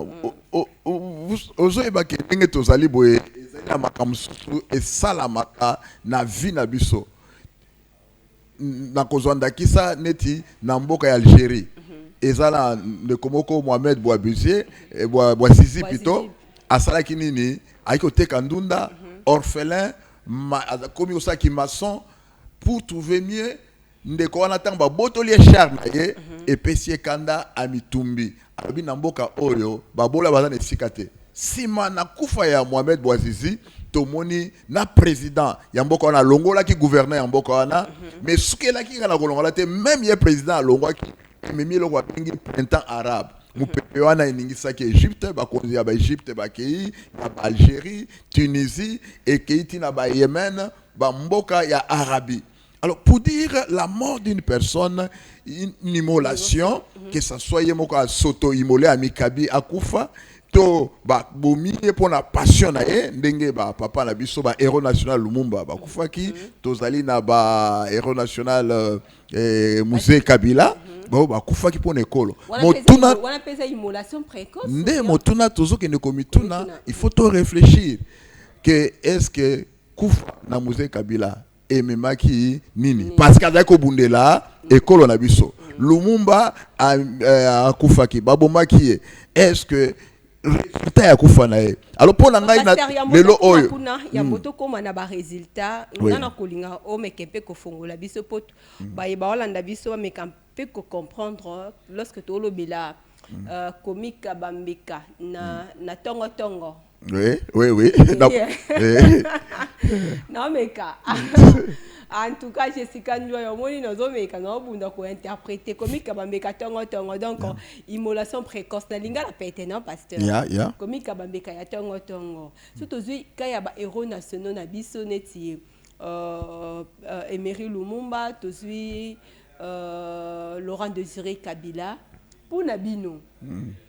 ozo ebake ndenge tozali boye ya makamususu esalamaka na vie na biso na kozwandakisa neti na mboka ya Algérie ezala ndeko moko Mohamed Bouazizi Bouazizi plutôt asalaki nini aiki koteka ndunda orphelin komi osaki maçon pour trouver mieux ndeko wana ntango babotoli echar na ye epesi ekanda amitumbi alobi na mboka oyo babola baza na esika te nsima na kufa ya Mohamed Bouazizi tomoni na président ya mboka wana alongolaki gouverneur ya mboka wana mais sukelaki kana kolongola te même ye président alongwaki memi eloko babengi printemps arabe mopepe wana eningisaki Égypte bakonzi ya baegypte bakei na baAlgérie Tunisie ekei ti na baYémen bamboka ya Arabie. Alors pour dire la mort d'une personne, une immolation, que ça soit yemoko a s'auto-immolé à Mikabi akufa to ba bomi pour la passion na ye ndenge ba papa na biso ba héros national Lumumba ba kufaki tozali na ba héros national musée Kabila ba kufaki pour nekolo motuna wana pesa immolation précoce nde motuna tozoke ne komituna il faut to réfléchir que est-ce que kufa na musée Kabila ememaki nini parce qu'azali kobundela ekolo na biso Lumumba akufaki babomaki ye est-ce que résultat ya kufa na ye alors pour na ngai na lelo oyo ya moto koma na ba résultat ngana kolinga o mekempe ko fongola biso poto ba yeba olanda biso mekempe ko comprendre lorsque to lobela comique bambeka na tongo tongo. Oui. Non, mais en tout cas, Jessica Ndoye, nous avons interprété comique Bambeka Tongo Tongo. Donc, immolation précoce. La linga la pété, non, pasteur? Yeah. Comique Bambeka Tongo Tongo. Surtout, quand il y a des héros nationaux, na biso neti Emery Lumumba, Laurent Désiré Kabila. Pour Nabino,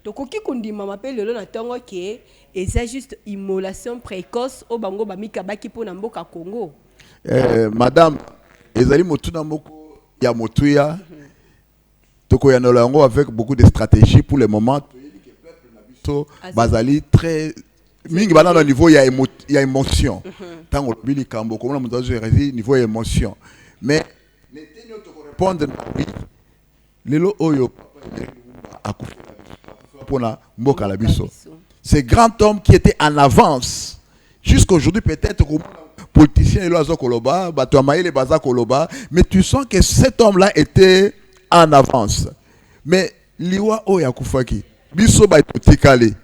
tokoki kondima m'appelle le na tongo ke eza juste immolation précoce au bango bamika baki pour mboka Congo. Madame, ezali motuna moko ya motuya toko ya nolango avec beaucoup de stratégies pour le moment. Bazali très mingi bana au niveau ya émotion. Tango bili kambo comme la montagne rési niveau émotion. Mais n'était nous te répondre oui. Lelo oyo ces grands hommes qui étaient en avance jusqu'aujourd'hui peut-être politiciens mais tu sens que cet homme-là était en avance mais liwa oya kufaki biso ba totikale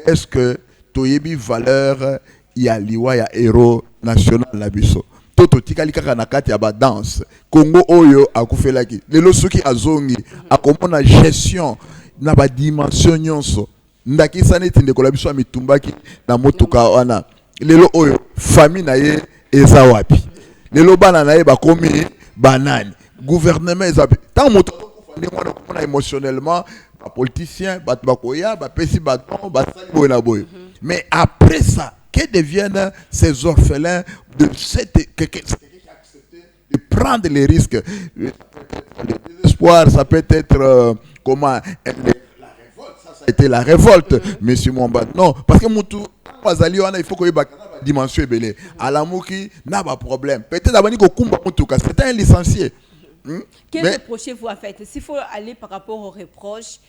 est-ce que toyebi valeur ya liwa ya héros national la biso toto tikali kaka na kati ya ba danse Congo oyo akufelaki lelo soki azongi akomona gestion na ba dimension nyonso ndakisa neti ndeko la biso amitumbaki na motuka wana lelo oyo famille na ye eza wapi lelo bana na ye bakomi banani gouvernement ezapi tant moto ndeko na komona émotionnellement ba politicien bat bakoya ba pesi baton ba sali boy na boy mais après ça que deviennent ces orphelins de prendre les risques. Le désespoir, ça peut être comment la révolte, ça a été la révolte, monsieur Mwamba. Non, parce que Moutou, il faut qu'il y ait une dimension belée. À la mouki, n'a pas de problème. Peut-être avant que Kumba Moutouka, c'était un licencié. Quel reprochez-vous en fait? S'il faut aller par rapport aux reproches,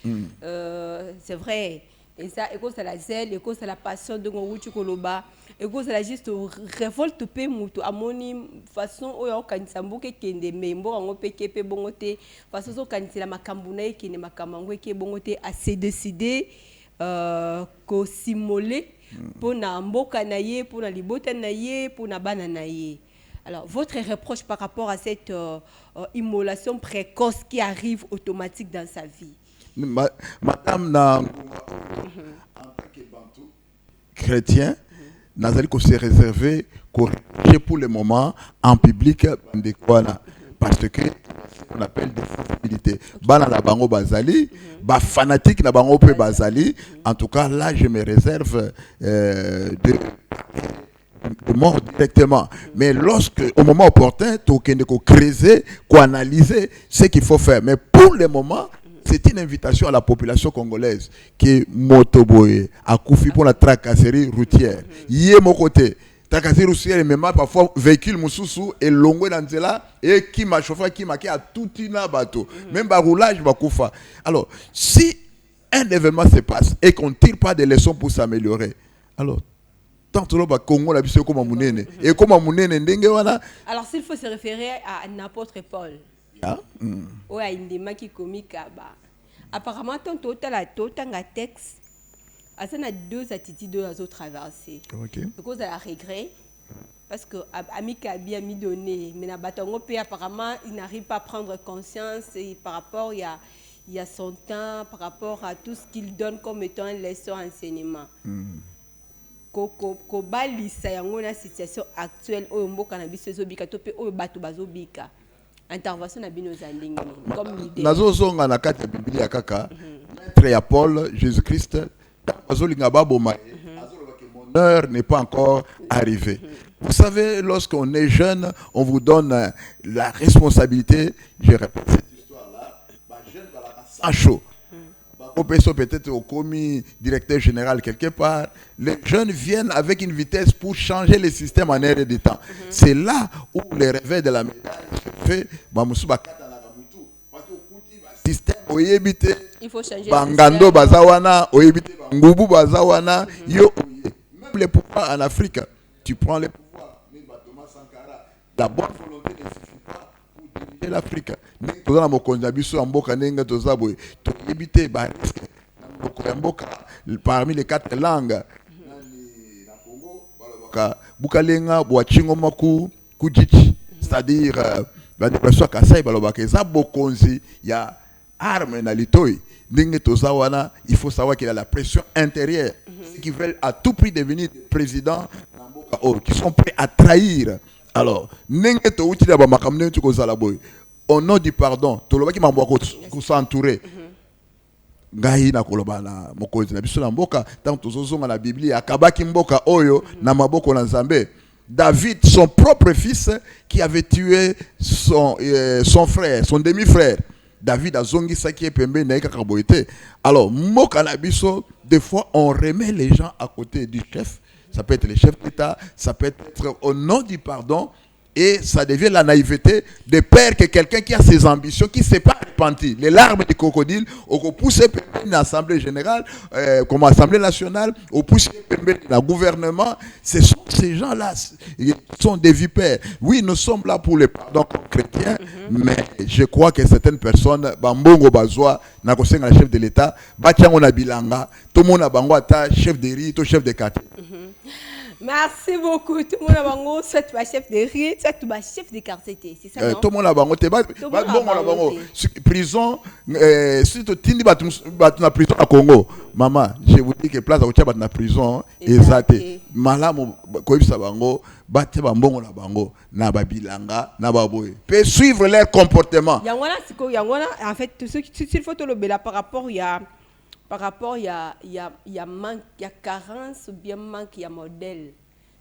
c'est vrai. Et ça, et c'est la zèle, et c'est la passion de Ngouchu Koloba, et c'est la juste révolte pe mutu amoni façon oyo kanisambuke kende membo ngo peke pe bongote façon so kanisila makambuna ekene makamangwe ke bongote a se décider ko simuler pour na mboka na ye, pour na libota na ye, pour na bana na ye. Alors, votre reproche par rapport à cette immolation précoce qui arrive automatique dans sa vie? Madame na en tant que bantou chrétien nazali ko se réserver pour le moment en public de quoi parce que on appelle des sensibilités bana la bango bazali ba fanatique na bango pe bazali en tout cas là je me réserve de mort directement mais lorsque au moment opportun to kende ko creuser ko analyser ce qu'il faut faire mais pour le moment c'est une invitation à la population congolaise qui est motoboye, à Koufi pour la tracasserie routière. Yé mon côté. Tracasserie routière, même parfois véhicule moussoussou et longue dans cela et qui m'a chauffé, qui m'a à tout un bateau. Même par roulage, va koufa. Alors, si un événement se passe et qu'on ne tire pas des leçons pour s'améliorer, alors, tant que le Congo la bise comme Mounene et comme Mounene ndenge wana. Alors s'il faut se référer à n'importe Paul. Ou à Indema qui comique apparemment tant un texte a deux attitudes à traverser. Parce à regret parce que Amika bien mis donné mais na batongo pe apparemment il n'arrive pas à prendre conscience et par rapport il y a son temps par rapport à tout ce qu'il donne comme étant une leçon enseignement. Ko balisa yango na situation actuelle oyo mboka na biso ezobika to pe oyo bato bazobika intervention na bino za ndenge comme l'idée nazozonga na kati ya Biblia kaka maître ya Paul Jésus-Christ azolinga baboma azoloba que mon heure n'est pas encore arrivée. Vous savez, lorsqu'on est jeune, on vous donne la responsabilité, je répète cette histoire là, jeune va la chaud. Peut-être au commis directeur général quelque part, les jeunes viennent avec une vitesse pour changer le système en air et de temps. C'est là où le réveil de la médaille se fait. Système il faut changer Bangando bazawana, Ngubu bazawana, même les pouvoirs en Afrique, tu prends les pouvoirs, la bonne volonté ne suffit pas pour diriger l'Afrique. Parmi les 4 langues, c'est-à-dire il y a arme na litoi. Il faut savoir qu'il y a la pression intérieure, ceux qui veulent à tout prix devenir président, qui sont prêts à trahir. Alors, au nom du pardon, tout le monde qui m'a s'entourer. Ngai na koloba na mokonzi na biso na mboka tant tozozonga na Biblia akabaki mboka oyo na maboko na Nzambe. David, son propre fils, qui avait tué son frère, son demi-frère. David a zongi saki pembe na kakaboité. Alors, mboka na biso, des fois on remet les gens à côté du chef. Ça peut être le chef d'État, ça peut être au nom du pardon. Et ça devient la naïveté de père que quelqu'un qui a ses ambitions, qui ne s'est pas repenti. Les larmes du crocodile, on pousse une assemblée générale, comme assemblée nationale, on pousse un gouvernement. Ce sont ces gens-là, ils sont des vipères. Oui, nous sommes là pour les pardons chrétiens, mais je crois que certaines personnes, Bambongo Bazoa, Nakosenga, chef de l'État, Batiango Nabilanga, tout le monde a Bangwata, chef de riz, chef de quartier. Merci beaucoup. Tout le monde a bango, soit ma chef de riz, soit ma chef de quartier. C'est ça, non? Tout le monde a bango. Prison, si tu tindi na prison à Congo, maman, je vous dis que place à Ocha na prison, exact. Malamu koibisa bango, batte bambongo na bango, na babilanga, na baboy. Peut suivre leur comportement. Yangwana, en fait, tout ce qu'il faut te le bela par rapport il y a manque, il y a carence ou bien manque, il y a modèle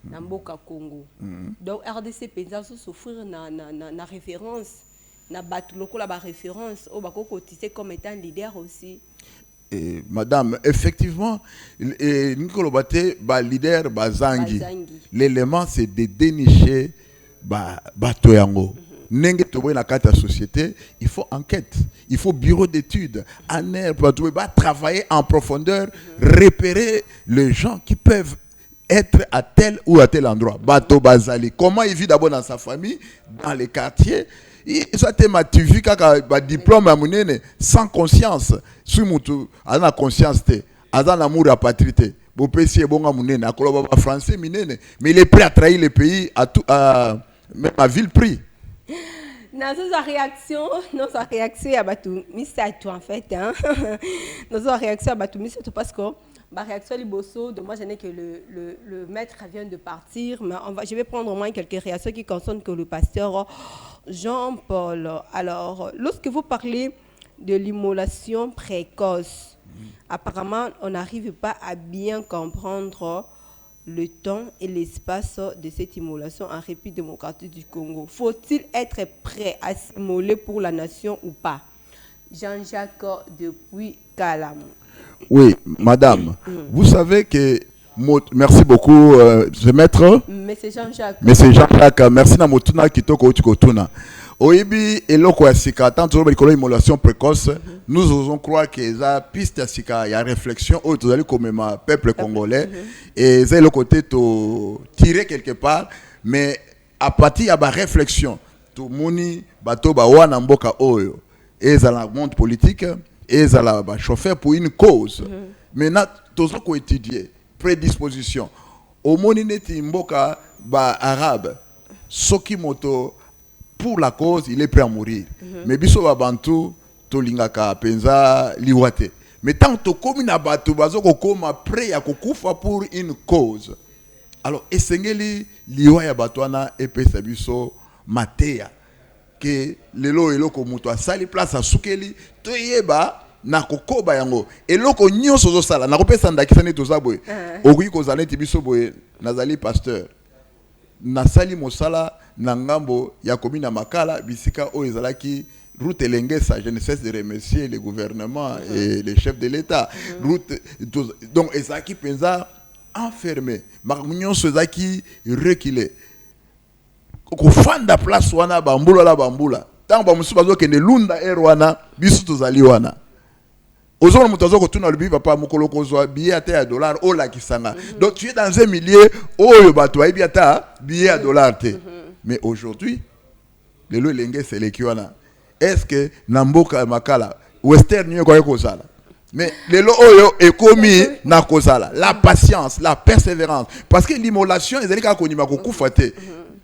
dans Mboka Congo. Donc RDC pensa souffrir na référence, na batuloko la référence au bako cotisé comme étant leader aussi. Madame, effectivement, Nicolas Baté, leader Bazangi. L'élément c'est de dénicher Batoyango. Nenge toboy na kata société, il faut enquête, il faut bureau d'études, travailler en profondeur, repérer les gens qui peuvent être à tel ou à tel endroit. Bato Bazali, comment il vit d'abord dans sa famille, dans les quartiers. Tu vis un diplôme à monene sans conscience. Si tu as conscience, tu as l'amour à patrie. Français, mais il est prêt à trahir le pays même à vil prix. Notre réaction à Batou Misato en fait. Notre réaction à Batou Misato parce que ma réaction liboso de moi je n'ai que le maître vient de partir, mais je vais prendre au moins quelques réactions qui concernent que le pasteur Jean-Paul. Alors, lorsque vous parlez de l'immolation précoce, apparemment on n'arrive pas à bien comprendre le temps et l'espace de cette immolation en République démocratique du Congo. Faut-il être prêt à s'immoler pour la nation ou pas? Jean-Jacques depuis Calamou. Oui, madame, vous savez que... Merci beaucoup, maître. Monsieur Jean-Jacques. Monsieur Jean-Jacques, merci na motuna kitoko utikotuna. Oibi eloko ya sika tant que l'immolation précoce, nous osons croire que ça piste ya sika ya réflexion au tozali comme ma peuple congolais et c'est le côté to tirer quelque part mais à partir ya ba réflexion to moni bato ba wana mboka oyo et za la monde politique et za la ba chauffeur pour une cause. Maintenant tozo ko étudier prédisposition au moni neti mboka ba arabe soki moto pour la cause il est prêt à mourir mais biso ba bantu to lingaka penza liwate mais tant to komi na bato bazoko koma prêt ya kokufa pour une cause alors esengeli liwa ya bato wana epesa biso mateya que lelo eloko moto asali place asukeli to yeba na kokoba yango eloko nyonso zo sala na kopesa ndakisa ne toza boye okoki kozala neti biso boye nazali pasteur nasali mosala na ngambo ya komina makala bisika o ezalaki route elengesa. Je ne cesse de remercier le gouvernement et les chefs de l'État. Route donc ezaki penza enfermé makambo nyonso ezaki reculé kofanda place wana bambula la bambula tango bamusu bazokende lunda wana biso tozali wana ozona mutazo ko tuna lubi papa mukolo kozwa billet ata ya dollar o la kisanga. Donc tu es dans un milieu oyo bato ba ata billet à dollar te. Mais aujourd'hui le lo lenge c'est lekiwana. Est-ce que namboka makala western nyo ko kozala? Mais le lo oyo ekomi na kozala la patience, la persévérance parce que l'immolation ezalika ko nyima ko kufate.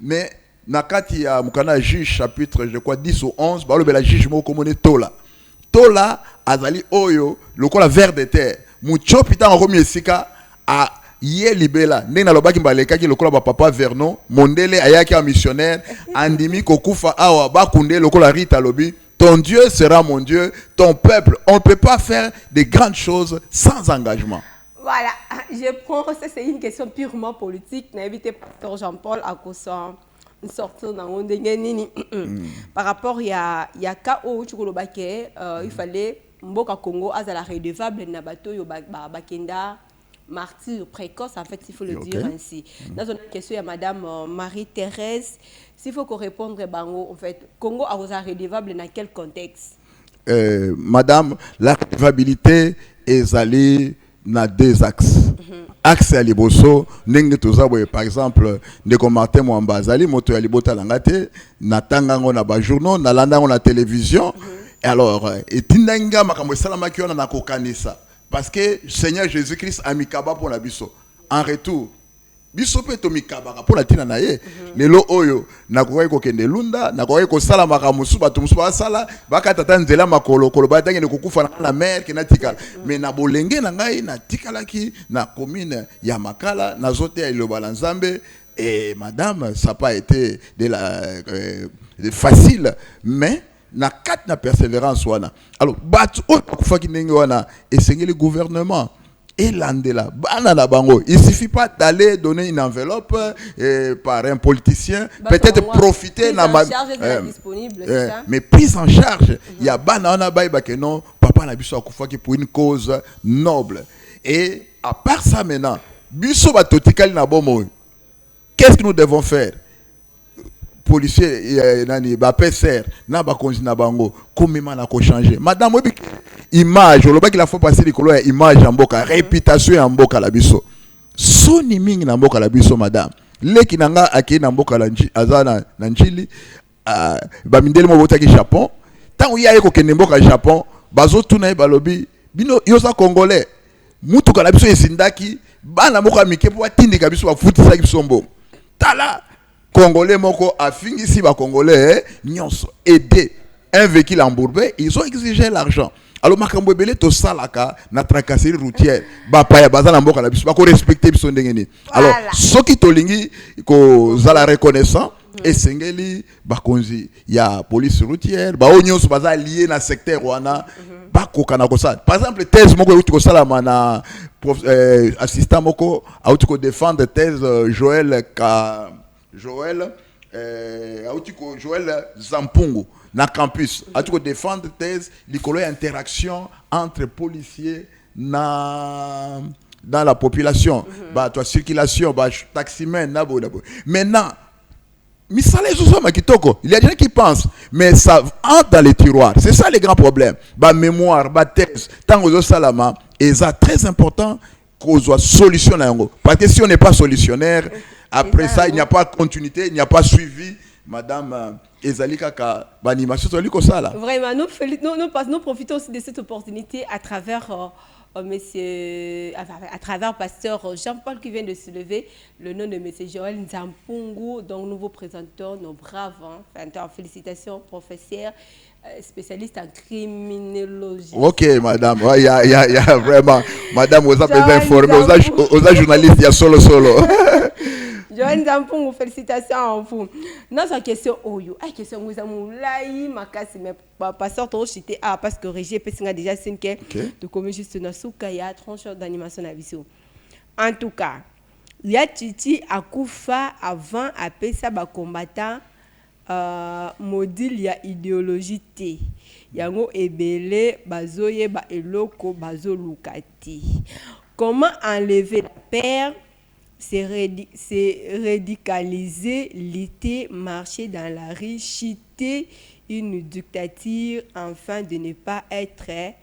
Mais nakati ya mukana juge chapitre je crois 10 ou 11 ba lo bela juge moko mone tola. Tola azali oyo lokola ver de terre muchopi tango komi esika a ye libela ndena lobaki mbalekaki lokola ba papa Vernon mondele ayaki un missionnaire andimi kokufa awa bakunde lokola Rita lobi ton Dieu sera mon Dieu, ton peuple. On ne peut pas faire de grandes choses sans engagement. Voilà, je prends ça, c'est une question purement politique. N'invitez pas Jean-Paul à cause une sortie dans le nini. Par rapport à KO, il fallait Mboka Congo à la redevable Nabato Bakenda martyr précoce, en fait, il faut le dire ainsi. Dans une question, il y a Madame Marie-Thérèse. S'il faut qu'on réponde, en fait, Congo a redevable dans quel contexte? Madame, la redevabilité est allée dans deux axes. Axe à Liboso, par exemple, Ndeko Martin Mwambazali, moto ya Libota Langate, Natangango na ba journaux, na landango na télévision. Alors, et Tindanga makambo salama ki ona na kokanisa. Parce que Seigneur Jésus-Christ a mis kaba pour la biso. En retour, biso pe to mikaba pour la tina na ye. Lelo oyo na kokai ko kende lunda, na kokai ko sala makambo suba to musuba sala, baka tata nzela makolo kolo ba tangi ne kokufa na mer ke na tikala. Mais na bolenge na ngai na tikala ki na commune ya Makala na zote ya Ilobala Nzambe. Et madame, ça n'a pas été facile, mais na quatre na persévérance wana. Alors batu okufa kinenge wana et le gouvernement et l'andela bana na bango. Il suffit pas d'aller donner une enveloppe par un politicien, peut-être profiter na mais prise en charge. Il y a bana na baïba que non papa na biso akufa ki pour une cause noble. Et à part ça maintenant, biso batotikali na bomo. Qu'est-ce que nous devons faire? Policiers nani ba PCR na ba konzi na bango komema na ko changer madame obi image loba ki la fois passer likolo ya image ya mboka réputation ya mboka la biso soni mingi na mboka la biso madame leki nanga akei na mboka la azana na njili ba mindele mo botaki Japon tango ya eko kende mboka Japon bazo tuna balobi bino yoza congolais mutu kala biso esindaki bana mboka mike po atindika biso ba futisa biso mbo tala Congolais moko a fini si ba Congolais nyonso aider un véhicule embourbé, ils ont exigé l'argent. Alors makambo belé to salaka na tracasserie routière ba pa ya bazana mboka la biso ba ko respecter biso ndengeni. Alors soki tolingi ko zala reconnaissant et sengeli ba konzi ya police routière ba nyonso baza lié na secteur wana ba ko kana ko ça. Par exemple thèse moko uti ko sala mana assistant moko a uti ko défendre thèse Joël Joël Zampungu na campus atuko défendre thèse likolo interaction entre policiers dans la population ba toi circulation ba taximen na bo. Maintenant misale zozoma kitoko, il y a des gens qui pensent mais ça entre dans les tiroirs. C'est ça les grands problèmes. Ba mémoire, ba thèse, tant aux salama et ça très important qu'on soit solutionner parce que si on n'est pas solutionnaire après ça, il n'y a pas de continuité, il n'y a pas de suivi. Madame Ezali Kaka, l'animation, c'est comme ça là. Vraiment, nous profitons aussi de cette opportunité à travers monsieur, à travers pasteur Jean-Paul qui vient de se lever, le nom de monsieur Joël Nzampungu, donc nous vous présentons nos braves, félicitations, professeur, spécialiste en criminologie. Ok, madame, il y a vraiment, madame, vous avez informé, aux journalistes, il y a solo. Joël Nzampungu, félicitations à vous. Notre question, question vous avez makasi mais pas sortir chité parce que Régis Pessinga déjà c'est que de comme juste na souka ya tranche d'animation na vision. En tout cas, il y a Titi akufa avant après ça ba combattant module ya idéologie té. Yango ebele bazoye ba eloko bazolukati. Comment enlever la peur? C'est radicaliser, lutter, marcher dans la richité, une dictature, afin de ne pas être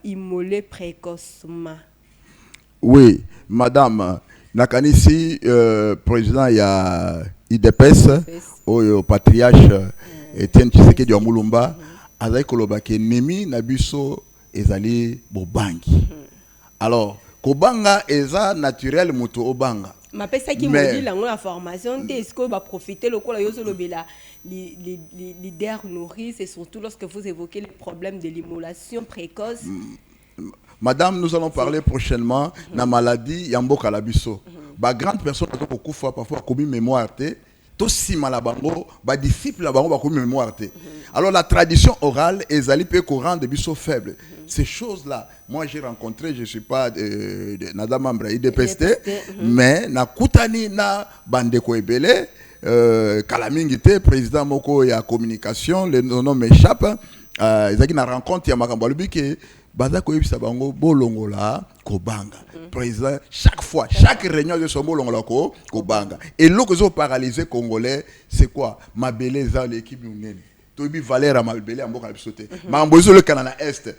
immolé précocement. Oui, madame, Nakanisi, président, il y a IDPS, au patriarche Etienne Tshisekedi de Mulumba, Azaï Kolobake, Nemi, Nabiso, Ezali, Bobangi. Alors, Kobanga eza naturel muto obanga. Ma pesa qui me dit la formation, est-ce que va profiter le cola yoso lobela les leaders nourris, c'est surtout lorsque vous évoquez les problèmes de l'immolation précoce. Madame, nous allons parler prochainement de la maladie Yambo Kalabiso. Ba grande personne qui a beaucoup parfois commis mémoire té, to si malabango, ba disciple la bango ba commis mémoire té. Alors la tradition orale ezali pe courant de biso faible. Ces choses-là, moi j'ai rencontré, je ne suis pas nada membre IDPST, mais na kutani na bandeko ebele, Kalamingite, président moko ya communication, le nom m'échappe, ezaki na rencontre ya makambo lubi ke baza ko yebisa bango bolongola kobanga. Président chaque fois, chaque réunion de son bolongola kobanga. Et l'autre zo paralysé congolais, c'est quoi? Mabele za l'équipe nunene. Tobi Valère Mabele amboka bisoté. Mambozo le Canada Est.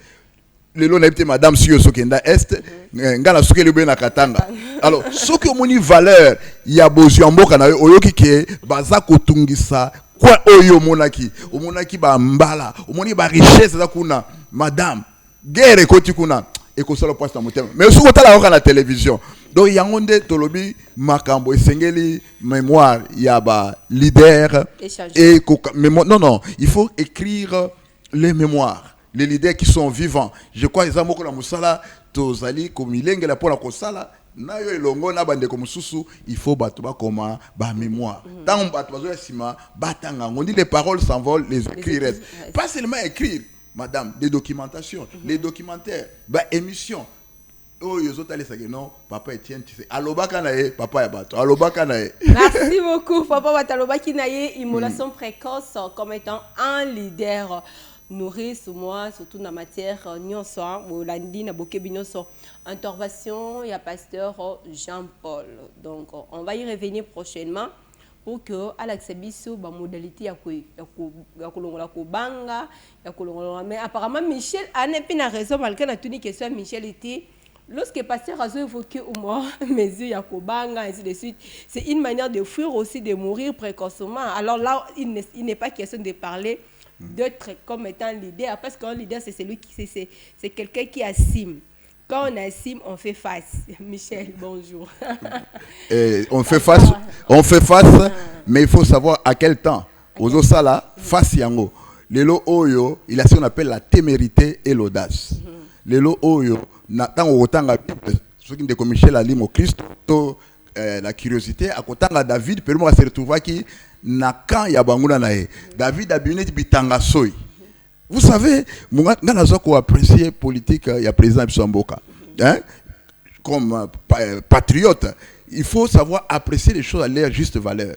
Le long n'habite madame Suyo Sokenda Est, ngala soke le na katanga. Alors, soki omoni valeur ya bozu mboka na oyoki ke baza kotungisa kwa oyo monaki, omonaki ba mbala, omoni ba richesse za kuna, madame, guerre koti kuna, ekosala poste na motema. Mais soko tala ko na télévision. Donc yangonde tolobi makambo esengeli mémoire ya ba leader et non, il faut écrire les mémoires. Les leaders qui sont vivants, je crois qu'ils ont beaucoup de musala, tozali comme ilenge la pour la kosala, na yo elongo na bande comme susu, il faut batuba comme ba mémoire. Tant batuba sima, batanga, on dit les paroles s'envolent, les écrits restent. Pas seulement écrire, madame, des documentations, les documentaires, ba émissions. Oh, ils ont allé non, papa Etienne, tu sais, alobaka nae, papa yabato, alobaka nae. Merci beaucoup, papa Batalobaki nae, immolation précoce comme étant un leader. Nourrir sur moi, surtout dans la matière nyonso, Olandi na bokebi nyonso. Intervention, il y a pasteur Jean-Paul. Donc on va y revenir prochainement pour que Alex Bisso ba modalité ya kolongola ko banga, ya kolongola mais apparemment Michel a n'est pas raison malgré la tunique question Michel était lorsque pasteur a évoqué au moins mesure ya ko banga ainsi de suite, c'est une manière de fuir aussi de mourir précocement. Alors là il n'est pas question de parler d'être comme étant leader parce qu'un leader c'est celui qui c'est quelqu'un qui assume. Quand on assume, on fait face. Michel, bonjour. On fait face, mais il faut savoir à quel temps. Aux osala face yango. Lelo oyo, il a ce qu'on appelle la témérité et l'audace. Lelo oyo, na tango otanga ce qui de Michel Ali au Christ, la curiosité à kotanga David, peut moi se retrouver qui na kan ya banguna nae. David a biné bitanga soy. Vous savez, moi ko apprécier politique ya président Bissamboka. Hein? Comme patriote, il faut savoir apprécier les choses à leur juste valeur.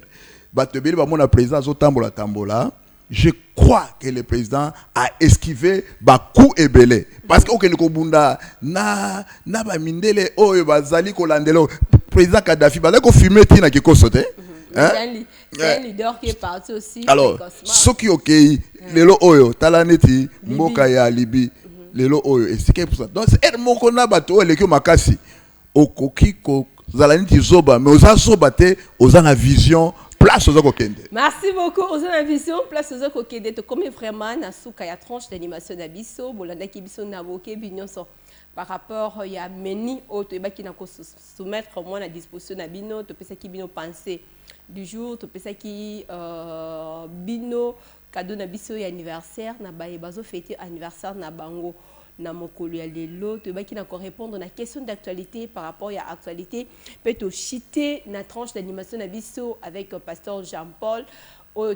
Batebeli, mon président, Tambola, je crois que le président a esquivé coup et belé. Parce que Okenekobunda, na ba mindele, bazali kolandelo, président Kadhafi, ko fumer tina ki ko sauter. C'est un leader qui est parti aussi. Alors, ce qui est ok, lelo oyo, talaneti, mboka ya Libi, lelo oyo, et c'est pour ça. Donc, c'est mon kona bato, le makasi, okoki ko zalaniti zoba, mais oza zoba te, oza na vision, place aux okokende. Merci beaucoup, oza na vision, place aux okokende. To comme vraiment na souka ya tranche d'animation d'Abisso, bolanda ki biso na boke binyonso. Par rapport à meni auto et qui n'a qu'à soumettre moi à disposition de bino to pesa qui bino pensée du jour to pesa qui bino cadeau na biso et anniversaire na ba bazo fêter anniversaire na bango na mokolo ya lelo to ba qui n'a qu'à répondre na question d'actualité par rapport à actualité peut to chiter na tranche d'animation na biso avec pasteur Jean-Paul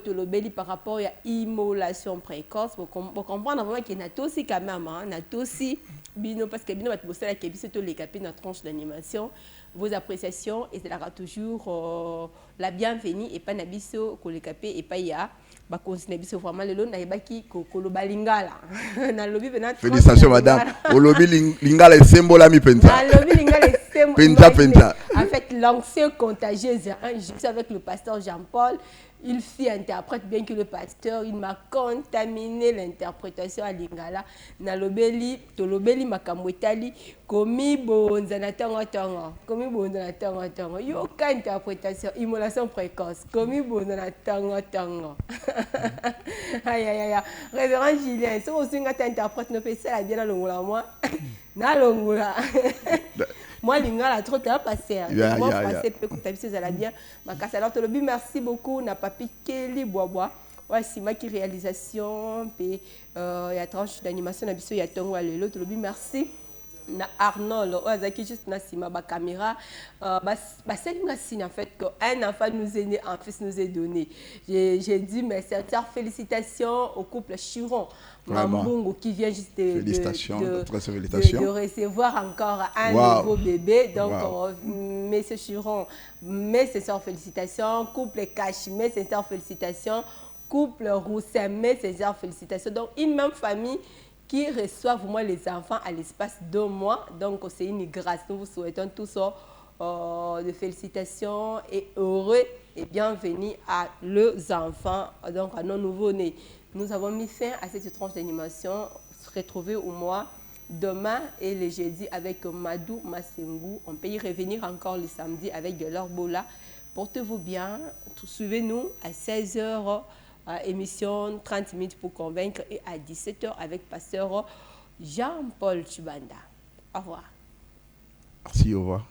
Tolobeli par rapport à immolation précoce pour comprendre vraiment qu'il y a aussi quand même aussi bino parce que bino va te bosser la kebiso to les capés dans tranche d'animation vos appréciations et c'est là toujours la bienvenue et pas nabiso ko les capés et pas ya ba continuer biso vraiment le long na yebaki ko koloba lingala na lobby venant félicitations madame au lobby lingala est symbole mi penta na lobby lingala est symbole penta en fait l'ancien contagieux j'étais avec le pasteur Jean-Paul. Il fit interprète bien que le pasteur, il m'a contaminé l'interprétation à Lingala. Nalobeli, tolobeli makamwetali, komi bonzana tango tango. Yoka interprétation, immolation précoce, komi bonzana tango. Aïe aïe aïe. Révérend Julien, si vous avez un interprète, ne peut pas bien à l'ongula moi. Na l'ongula. Moi, l'ingala trop tard passé. Moi, français peut compter ça la bien. Ma casse alors te merci beaucoup. N'a pas piqué les bois. Voici ma qui réalisation. Puis il y a tranche d'animation. Il y a tongo à l'autre. Merci. Na Arnold, Ozaki juste na sima ba caméra, c'est une signe en fait qu'un enfant nous est né, un fils nous est donné. J'ai dit mais sincères félicitations au couple Chiron, Mambongo qui vient juste de recevoir encore un nouveau bébé. Donc Monsieur Chiron, mes sincères félicitations, couple Cash, mes sincères félicitations, couple Rousset, mes sincères félicitations. Donc une même famille qui reçoivent moi les enfants à l'espace d'1 mois. Donc c'est une grâce. Nous vous souhaitons tous de félicitations et heureux et bienvenue à leurs enfants, donc à nos nouveaux-nés. Nous avons mis fin à cette tranche d'animation. Se retrouver au mois demain et le jeudi avec Madou Massengou. On peut y revenir encore le samedi avec leur bola. Portez-vous bien. Suivez-nous à 16h. Émission 30 minutes pour convaincre et à 17h avec pasteur Jean-Paul Chibanda. Au revoir. Merci, au revoir.